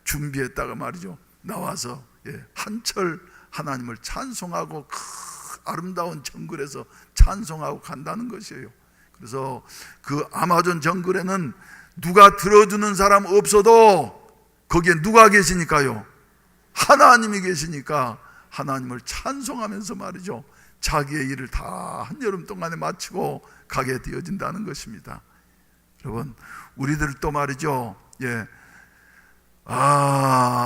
Speaker 2: 준비했다가 말이죠, 나와서 한철 하나님을 찬송하고 그 아름다운 정글에서 찬송하고 간다는 것이에요. 그래서 그 아마존 정글에는 누가 들어주는 사람 없어도 거기에 누가 계시니까요? 하나님이 계시니까 하나님을 찬송하면서 말이죠, 자기의 일을 다 한여름 동안에 마치고 가게 되어진다는 것입니다. 여러분, 우리들도 말이죠,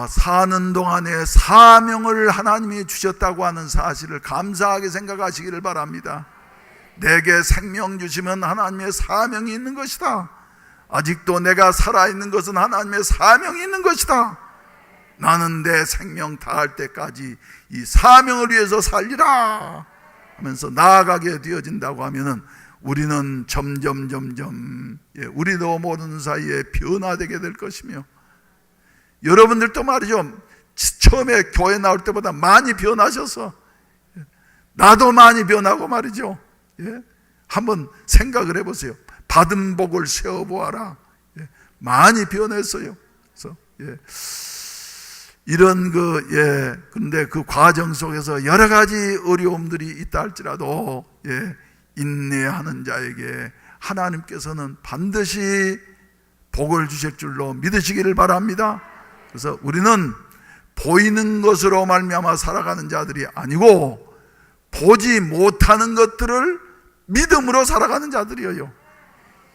Speaker 2: 사는 동안에 사명을 하나님이 주셨다고 하는 사실을 감사하게 생각하시기를 바랍니다. 내게 생명 주시면 하나님의 사명이 있는 것이다. 아직도 내가 살아있는 것은 하나님의 사명이 있는 것이다. 나는 내 생명 다할 때까지 이 사명을 위해서 살리라 하면서 나아가게 되어진다고 하면은 우리는 점점 우리도 모르는 사이에 변화되게 될 것이며, 여러분들도 말이죠, 처음에 교회 나올 때보다 많이 변하셔서, 나도 많이 변하고 말이죠. 한번 생각을 해보세요. 받은 복을 세어보아라. 많이 변했어요. 그래서 이런 그런데 그 과정 속에서 여러 가지 어려움들이 있다 할지라도 인내하는 자에게 하나님께서는 반드시 복을 주실 줄로 믿으시기를 바랍니다. 그래서 우리는 보이는 것으로 말미암아 살아가는 자들이 아니고 보지 못하는 것들을 믿음으로 살아가는 자들이에요.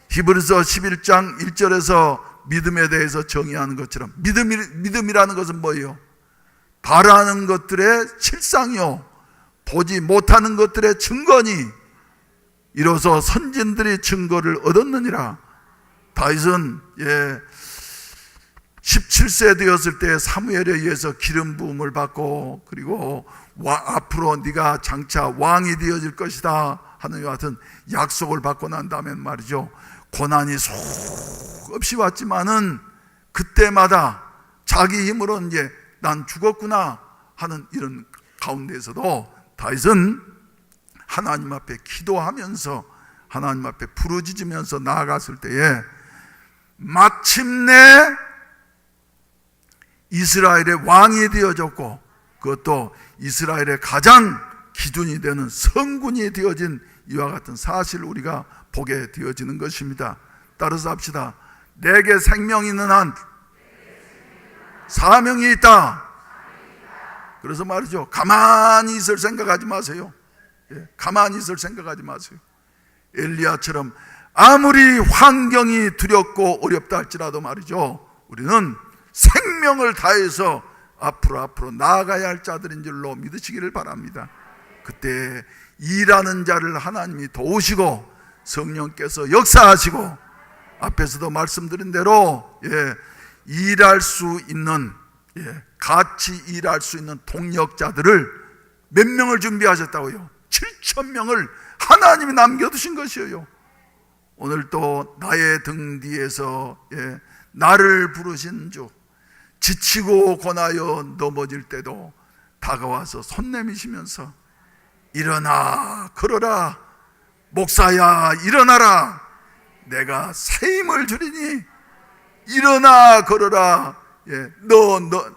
Speaker 2: 히브리서 11장 1절에서 믿음에 대해서 정의하는 것처럼 믿음이라는 것은 뭐예요? 바라는 것들의 실상이요, 보지 못하는 것들의 증거니 이로써 선진들이 증거를 얻었느니라. 다윗은 17세 되었을 때 사무엘에 의해서 기름 부음을 받고, 그리고 앞으로 네가 장차 왕이 되어질 것이다 하는 것 같은 약속을 받고 난 다음에 말이죠, 고난이 수없이 왔지만은 그때마다 자기 힘으로 이제 난 죽었구나 하는 이런 가운데에서도 다윗은 하나님 앞에 기도하면서 하나님 앞에 부르짖으면서 나아갔을 때에 마침내 이스라엘의 왕이 되어졌고, 그것도 이스라엘의 가장 기준이 되는 성군이 되어진 이와 같은 사실을 우리가 보게 되어지는 것입니다. 따라서 합시다. 내게 생명이 있는 한 사명이 있다. 그래서 말이죠, 가만히 있을 생각하지 마세요. 가만히 있을 생각하지 마세요. 엘리야처럼 아무리 환경이 두렵고 어렵다 할지라도 말이죠, 우리는 생명을 다해서 앞으로 나아가야 할 자들인 줄로 믿으시기를 바랍니다. 그때 일하는 자를 하나님이 도우시고 성령께서 역사하시고 앞에서도 말씀드린 대로 일할 수 있는, 같이 일할 수 있는 동력자들을 몇 명을 준비하셨다고요? 7,000명을 하나님이 남겨두신 것이에요. 오늘 또 나의 등 뒤에서 나를 부르신 주, 지치고 권하여 넘어질 때도 다가와서 손 내미시면서 일어나 걸어라, 목사야 일어나라, 내가 새 힘을 주리니 일어나 걸어라,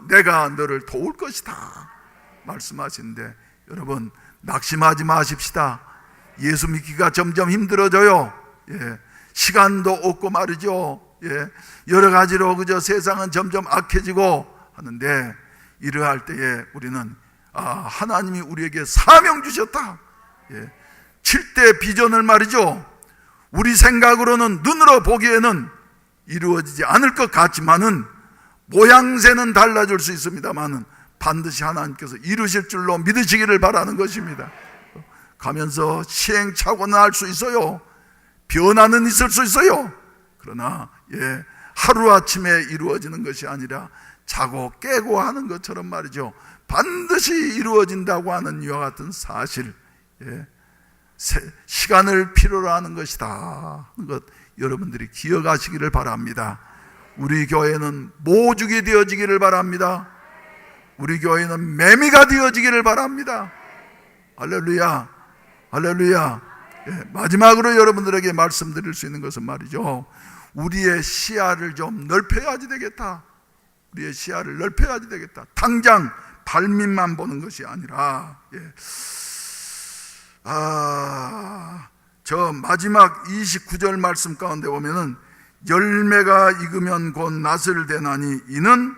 Speaker 2: 내가 너를 도울 것이다 말씀하시는데, 여러분 낙심하지 마십시다. 예수 믿기가 점점 힘들어져요. 시간도 없고 말이죠. 여러 가지로 그저 세상은 점점 악해지고 하는데, 이러할 때에 우리는 하나님이 우리에게 사명 주셨다. 7대 비전을 말이죠, 우리 생각으로는 눈으로 보기에는 이루어지지 않을 것 같지만은 모양새는 달라질 수 있습니다만은 반드시 하나님께서 이루실 줄로 믿으시기를 바라는 것입니다. 가면서 시행착오는 할 수 있어요. 변화는 있을 수 있어요. 그러나 하루아침에 이루어지는 것이 아니라 자고 깨고 하는 것처럼 말이죠, 반드시 이루어진다고 하는 이와 같은 사실, 시간을 필요로 하는 것이다 하는 것 여러분들이 기억하시기를 바랍니다. 우리 교회는 모죽이 되어지기를 바랍니다. 우리 교회는 매미가 되어지기를 바랍니다. 할렐루야, 할렐루야. 마지막으로 여러분들에게 말씀드릴 수 있는 것은 말이죠, 우리의 시야를 좀 넓혀야지 되겠다. 우리의 시야를 넓혀야지 되겠다. 당장 발밑만 보는 것이 아니라, 저 마지막 29절 말씀 가운데 보면은 열매가 익으면 곧 낫을 대나니 이는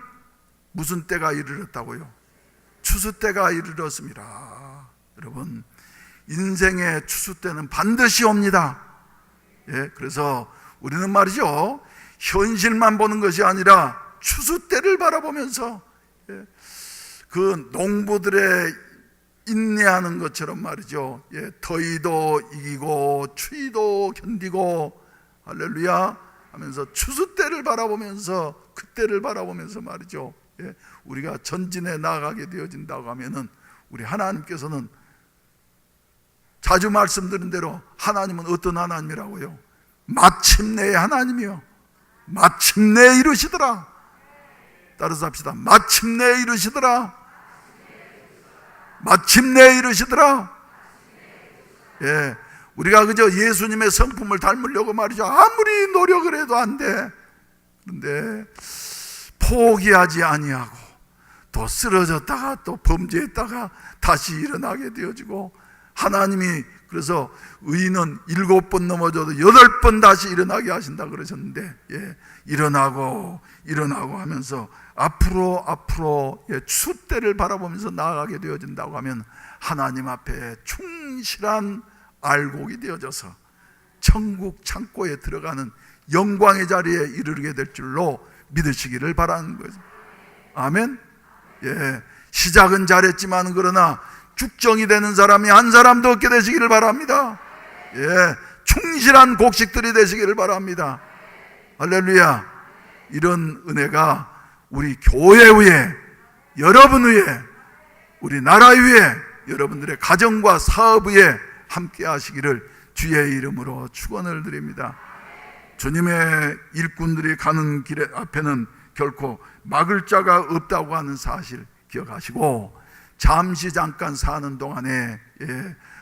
Speaker 2: 무슨 때가 이르렀다고요? 추수 때가 이르렀습니다. 여러분, 인생의 추수 때는 반드시 옵니다. 그래서 우리는 말이죠, 현실만 보는 것이 아니라 추수 때를 바라보면서 그 농부들의 인내하는 것처럼 말이죠, 더위도 이기고 추위도 견디고 할렐루야 하면서 추수 때를 바라보면서, 그때를 바라보면서 말이죠, 우리가 전진해 나가게 되어진다고 하면은, 우리 하나님께서는 자주 말씀드린 대로 하나님은 어떤 하나님이라고요? 마침내의 하나님이요. 마침내 이루시더라. 따라서 합시다. 마침내 이루시더라. 마침내 이루시더라. 우리가 그저 예수님의 성품을 닮으려고 말이죠, 아무리 노력을 해도 안 돼. 그런데 포기하지 아니하고 또 쓰러졌다가 또 범죄했다가 다시 일어나게 되어지고, 하나님이 그래서 의인은 7번 넘어져도 8번 다시 일어나게 하신다 그러셨는데, 일어나고 하면서 앞으로 추수 때를 바라보면서 나아가게 되어진다고 하면 하나님 앞에 충실한 알곡이 되어져서 천국 창고에 들어가는 영광의 자리에 이르게 될 줄로 믿으시기를 바라는 거죠. 아멘. 시작은 잘했지만 그러나 죽정이 되는 사람이 한 사람도 없게 되시기를 바랍니다. 충실한 곡식들이 되시기를 바랍니다. 할렐루야. 이런 은혜가 우리 교회 위에, 여러분 위에, 우리 나라 위에, 여러분들의 가정과 사업 위에 함께 하시기를 주의 이름으로 축원을 드립니다. 주님의 일꾼들이 가는 길 앞에는 결코 막을 자가 없다고 하는 사실 기억하시고, 잠깐 사는 동안에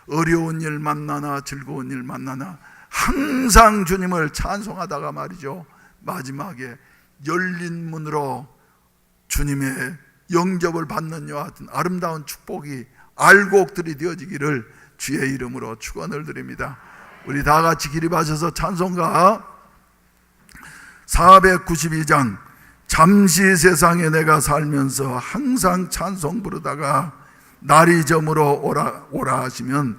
Speaker 2: 어려운 일 만나나 즐거운 일 만나나 항상 주님을 찬송하다가 말이죠, 마지막에 열린 문으로 주님의 영접을 받는 이와 같은 아름다운 축복이 알곡들이 되어지기를 주의 이름으로 축원을 드립니다. 우리 다 같이 기립하셔서 찬송가 492장 잠시 세상에 내가 살면서 항상 찬송 부르다가 날이 저물어 오라 하시면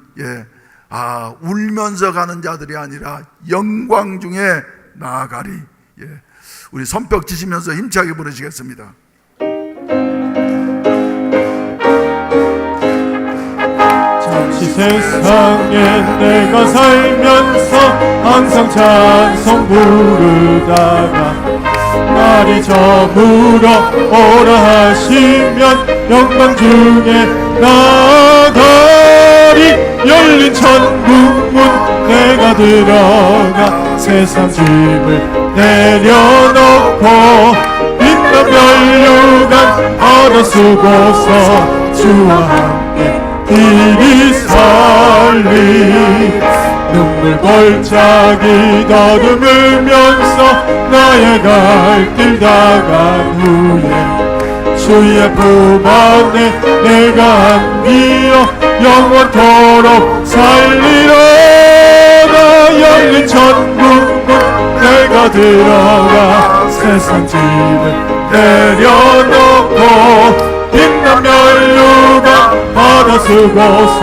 Speaker 2: 울면서 가는 자들이 아니라 영광 중에 나아가리. 우리 손뼉 치시면서 힘차게 부르시겠습니다.
Speaker 3: 잠시 세상에 내가 살면서 항상 찬송 부르다가 날이 저물어 오라 하시면 영광 중에 나아가리. 열린 천국 문 내가 들어가 세상 짐을 내려놓고 빛난 면류관 얻어 쓰고서 주와 함께 길이 살리. 눈물 골짜기 더듬으면서 나의 갈 길 다간 후에 주의 품 안에 내가 안기어 영원토록 살리로다. 열린 천국 내가 들어가 세상 짐을 내려놓고 빛난 면류관 받아 쓰고서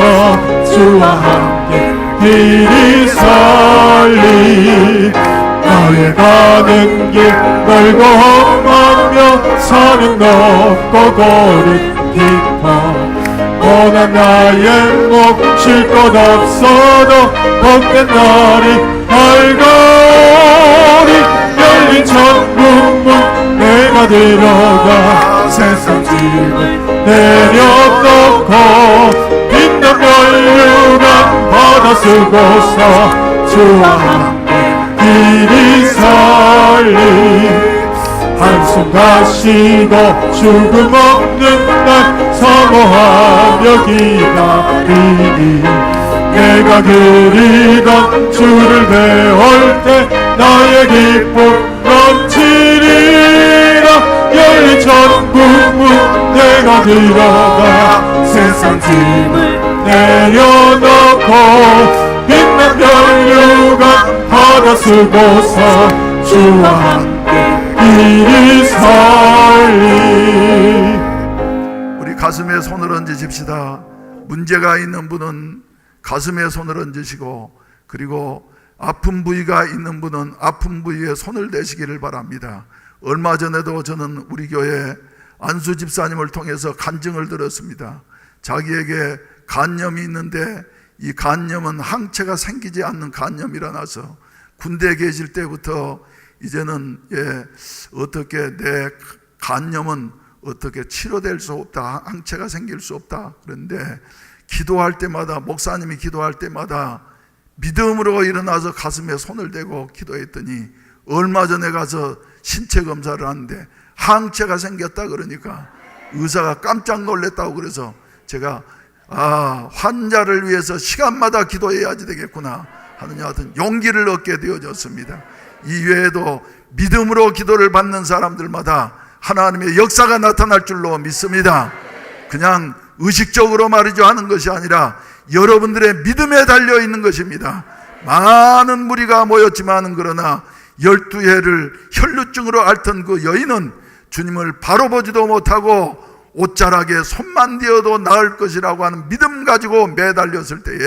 Speaker 3: 주와 함께 길이 살리. 나의 가는 길 멀고 험하며 산은 높고 고리 깊어 고난 나의 목 쉴 것 없어도 복된 날이 밝아오리. 열린 천국 문 내가 들어가 세상 짐을 내려놓고 빛난 면류관 받아 쓰고서 주와 함께 길이 살리. 한숨 가시고 죽음 없는 날 사모하며 기다리니 내가 그리던 주를 배울 때 나의 기쁨 넘치리라. 열린 천국 문 내가 들어가 세상 짐을 내려놓고 빛난 면류관 받아 쓰고서 주와 함께 길이 살리.
Speaker 2: 우리 가슴에 손을 얹으십시다. 문제가 있는 분은 가슴에 손을 얹으시고, 그리고 아픈 부위가 있는 분은 아픈 부위에 손을 대시기를 바랍니다. 얼마 전에도 저는 우리 교회 안수 집사님을 통해서 간증을 들었습니다. 자기에게 간염이 있는데 이 간염은 항체가 생기지 않는 간염이라서 군대에 계실 때부터 이제는 어떻게 내 간염은 어떻게 치료될 수 없다, 항체가 생길 수 없다. 그런데 기도할 때마다, 목사님이 기도할 때마다 믿음으로 일어나서 가슴에 손을 대고 기도했더니 얼마 전에 가서 신체 검사를 하는데 항체가 생겼다 그러니까 의사가 깜짝 놀랐다고. 그래서 제가 환자를 위해서 시간마다 기도해야지 되겠구나 하는 여하튼 용기를 얻게 되어졌습니다. 이외에도 믿음으로 기도를 받는 사람들마다 하나님의 역사가 나타날 줄로 믿습니다. 그냥 의식적으로 말이죠 하는 것이 아니라 여러분들의 믿음에 달려있는 것입니다. 많은 무리가 모였지만 그러나 12해를 혈루증으로 앓던 그 여인은 주님을 바로 보지도 못하고 옷자락에 손만 대어도 나을 것이라고 하는 믿음 가지고 매달렸을 때에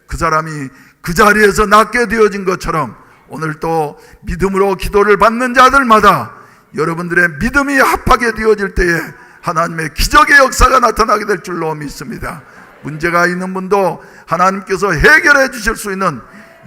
Speaker 2: 그 사람이 그 자리에서 낫게 되어진 것처럼 오늘 또 믿음으로 기도를 받는 자들마다 여러분들의 믿음이 합하게 되어질 때에 하나님의 기적의 역사가 나타나게 될 줄로 믿습니다. 문제가 있는 분도 하나님께서 해결해 주실 수 있는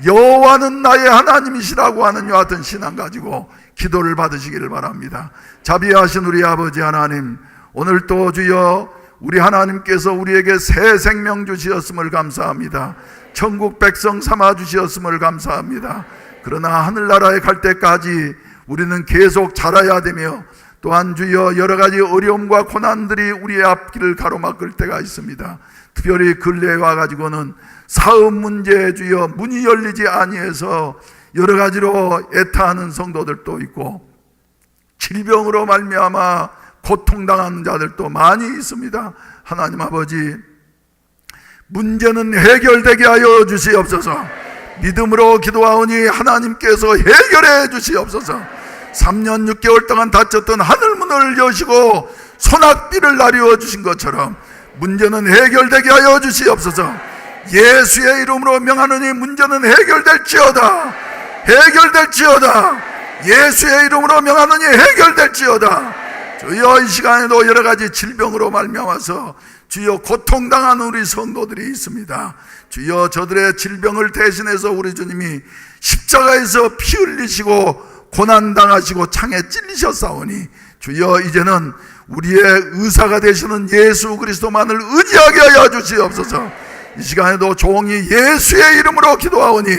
Speaker 2: 여호와는 나의 하나님이시라고 하는 여하튼 신앙 가지고 기도를 받으시기를 바랍니다. 자비하신 우리 아버지 하나님, 오늘 또 주여 우리 하나님께서 우리에게 새 생명 주시었음을 감사합니다. 천국 백성 삼아 주시었음을 감사합니다. 그러나 하늘나라에 갈 때까지 우리는 계속 자라야 되며 또한 주여 여러 가지 어려움과 고난들이 우리의 앞길을 가로막을 때가 있습니다. 특별히 근래에 와가지고는 사업 문제에 주여 문이 열리지 아니해서 여러 가지로 애타하는 성도들도 있고 질병으로 말미암아 고통당하는 자들도 많이 있습니다. 하나님 아버지, 문제는 해결되게 하여 주시옵소서. 믿음으로 기도하오니 하나님께서 해결해 주시옵소서. 3년 6개월 동안 닫혔던 하늘문을 여시고 소낙비를 나리워 주신 것처럼 문제는 해결되게 하여 주시옵소서. 예수의 이름으로 명하노니 문제는 해결될지어다. 해결될지어다. 예수의 이름으로 명하노니 해결될지어다. 주여, 이 시간에도 여러 가지 질병으로 말미암아서 주여 고통당하는 우리 성도들이 있습니다. 주여, 저들의 질병을 대신해서 우리 주님이 십자가에서 피 흘리시고 고난당하시고 창에 찔리셨사오니 주여, 이제는 우리의 의사가 되시는 예수 그리스도만을 의지하게 하여 주시옵소서. 이 시간에도 종이 예수의 이름으로 기도하오니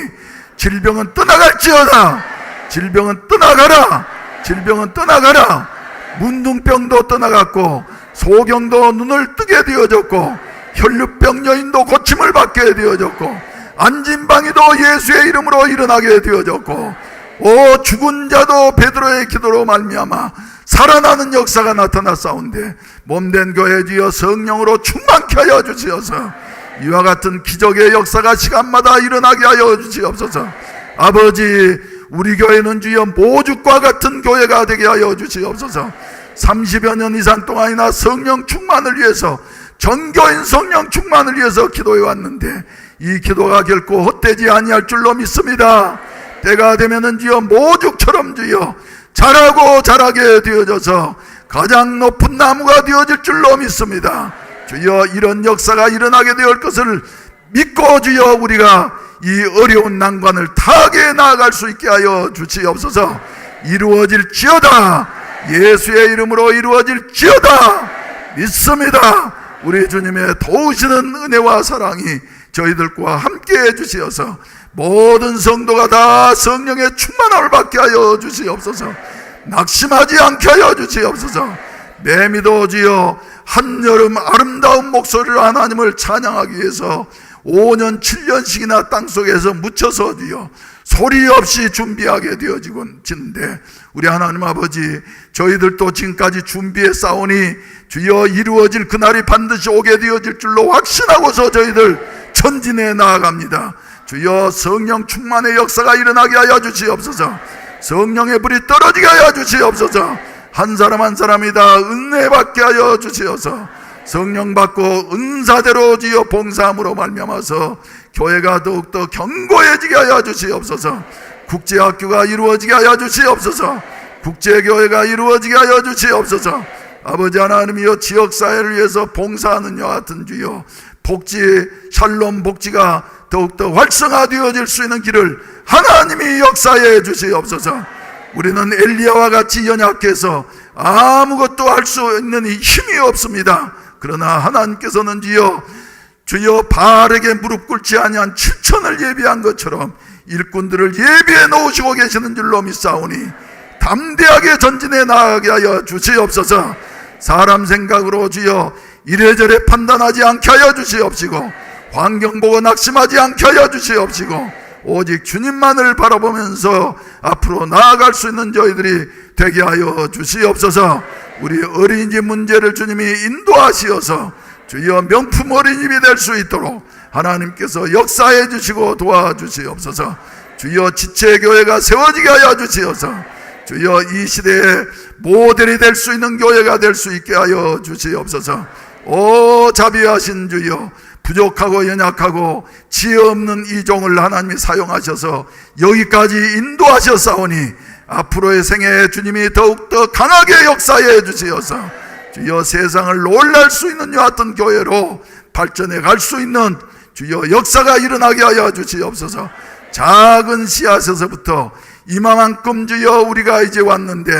Speaker 2: 질병은 떠나갈지어다. 질병은 떠나가라. 질병은 떠나가라. 문둥병도 떠나갔고 소경도 눈을 뜨게 되어졌고 혈류병 여인도 고침을 받게 되어졌고 안진방이도 예수의 이름으로 일어나게 되어졌고 죽은 자도 베드로의 기도로 말미암아 살아나는 역사가 나타났사온데 몸된 교회 주여 성령으로 충만케 하여 주시옵소서. 이와 같은 기적의 역사가 시간마다 일어나게 하여 주시옵소서. 아버지, 우리 교회는 주여 모죽과 같은 교회가 되게 하여 주시옵소서. 30여 년 이상 동안이나 성령 충만을 위해서, 전교인 성령 충만을 위해서 기도해 왔는데 이 기도가 결코 헛되지 아니할 줄로 믿습니다. 때가 되면은 주여 모죽처럼 주여 자라고 자라게 되어져서 가장 높은 나무가 되어질 줄로 믿습니다. 주여, 이런 역사가 일어나게 될 것을 믿고 주여 우리가 이 어려운 난관을 타게 나아갈 수 있게 하여 주시옵소서. 이루어질지어다. 예수의 이름으로 이루어질지어다. 믿습니다. 우리 주님의 도우시는 은혜와 사랑이 저희들과 함께 해주시어서 모든 성도가 다 성령의 충만함을 받게 하여 주시옵소서. 낙심하지 않게 하여 주시옵소서. 내 믿어 주여 한여름 아름다운 목소리로 하나님을 찬양하기 위해서 5년 7년씩이나 땅속에서 묻혀서 주여 소리 없이 준비하게 되어지는데 우리 하나님 아버지, 저희들도 지금까지 준비해 싸우니 주여 이루어질 그날이 반드시 오게 되어질 줄로 확신하고서 저희들 전진해 나아갑니다. 주여, 성령 충만의 역사가 일어나게 하여 주시옵소서. 성령의 불이 떨어지게 하여 주시옵소서. 한 사람 한 사람이 다 은혜 받게 하여 주시옵소서. 성령 받고 은사대로 주여 봉사함으로 말미암아서 교회가 더욱더 견고해지게 하여 주시옵소서. 국제학교가 이루어지게 하여 주시옵소서. 국제교회가 이루어지게 하여 주시옵소서. 아버지 하나님이여, 지역사회를 위해서 봉사하는 여와 같은 주여 복지, 샬롬 복지가 더욱더 활성화되어질 수 있는 길을 하나님이 역사해 주시옵소서. 우리는 엘리야와 같이 연약해서 아무것도 할 수 있는 힘이 없습니다. 그러나 하나님께서는 주여 바알에게 무릎 꿇지 아니한 7천을 예비한 것처럼 일꾼들을 예비해 놓으시고 계시는 줄로 믿사오니 담대하게 전진해 나가게 하여 주시옵소서. 사람 생각으로 주여 이래저래 판단하지 않게 하여 주시옵시고 환경 보고 낙심하지 않게 하여 주시옵시고 오직 주님만을 바라보면서 앞으로 나아갈 수 있는 저희들이 되게 하여 주시옵소서. 우리 어린이집 문제를 주님이 인도하시어서 주여 명품 어린이집이 될 수 있도록 하나님께서 역사해 주시고 도와주시옵소서. 주여 지체교회가 세워지게 하여 주시옵소서. 주여 이 시대에 모델이 될 수 있는 교회가 될 수 있게 하여 주시옵소서. 오 자비하신 주여, 부족하고 연약하고 지혜 없는 이 종을 하나님이 사용하셔서 여기까지 인도하셨사오니 앞으로의 생애에 주님이 더욱더 강하게 역사해 주시어서 주여 세상을 놀랄 수 있는 이와 같은 교회로 발전해 갈 수 있는 주여 역사가 일어나게 하여 주시옵소서. 작은 씨앗에서부터 이만큼 주여 우리가 이제 왔는데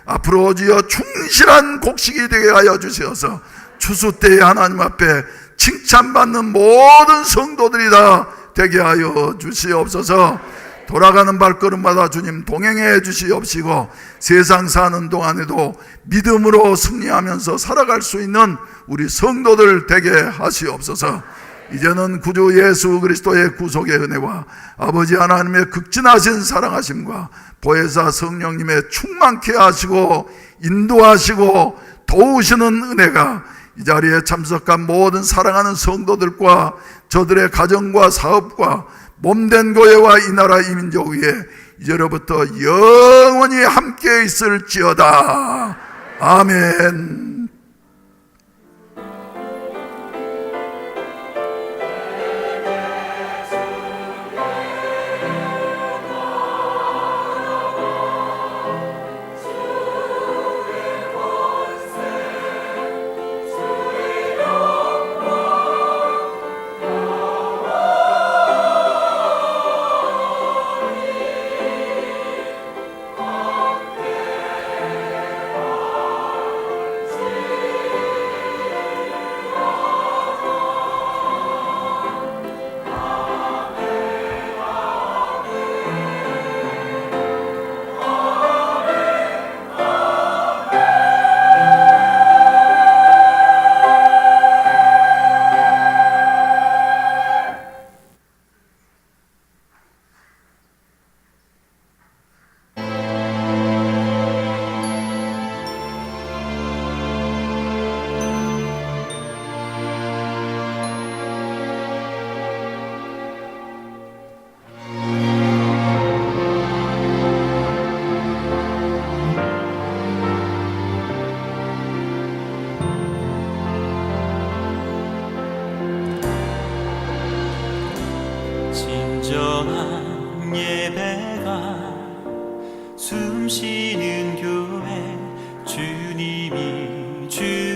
Speaker 2: 앞으로 주여 충실한 곡식이 되게 하여 주시어서 추수 때에 하나님 앞에 칭찬받는 모든 성도들이 다 되게 하여 주시옵소서. 돌아가는 발걸음마다 주님 동행해 주시옵시고 세상 사는 동안에도 믿음으로 승리하면서 살아갈 수 있는 우리 성도들 되게 하시옵소서. 이제는 구주 예수 그리스도의 구속의 은혜와 아버지 하나님의 극진하신 사랑하심과 보혜사 성령님의 충만케 하시고 인도하시고 도우시는 은혜가 이 자리에 참석한 모든 사랑하는 성도들과 저들의 가정과 사업과 몸된 교회와 이 나라 이 민족 위에 이제로부터 영원히 함께 있을지어다. 아멘.
Speaker 4: 진정한 예배가 숨쉬는 교회 주님이 주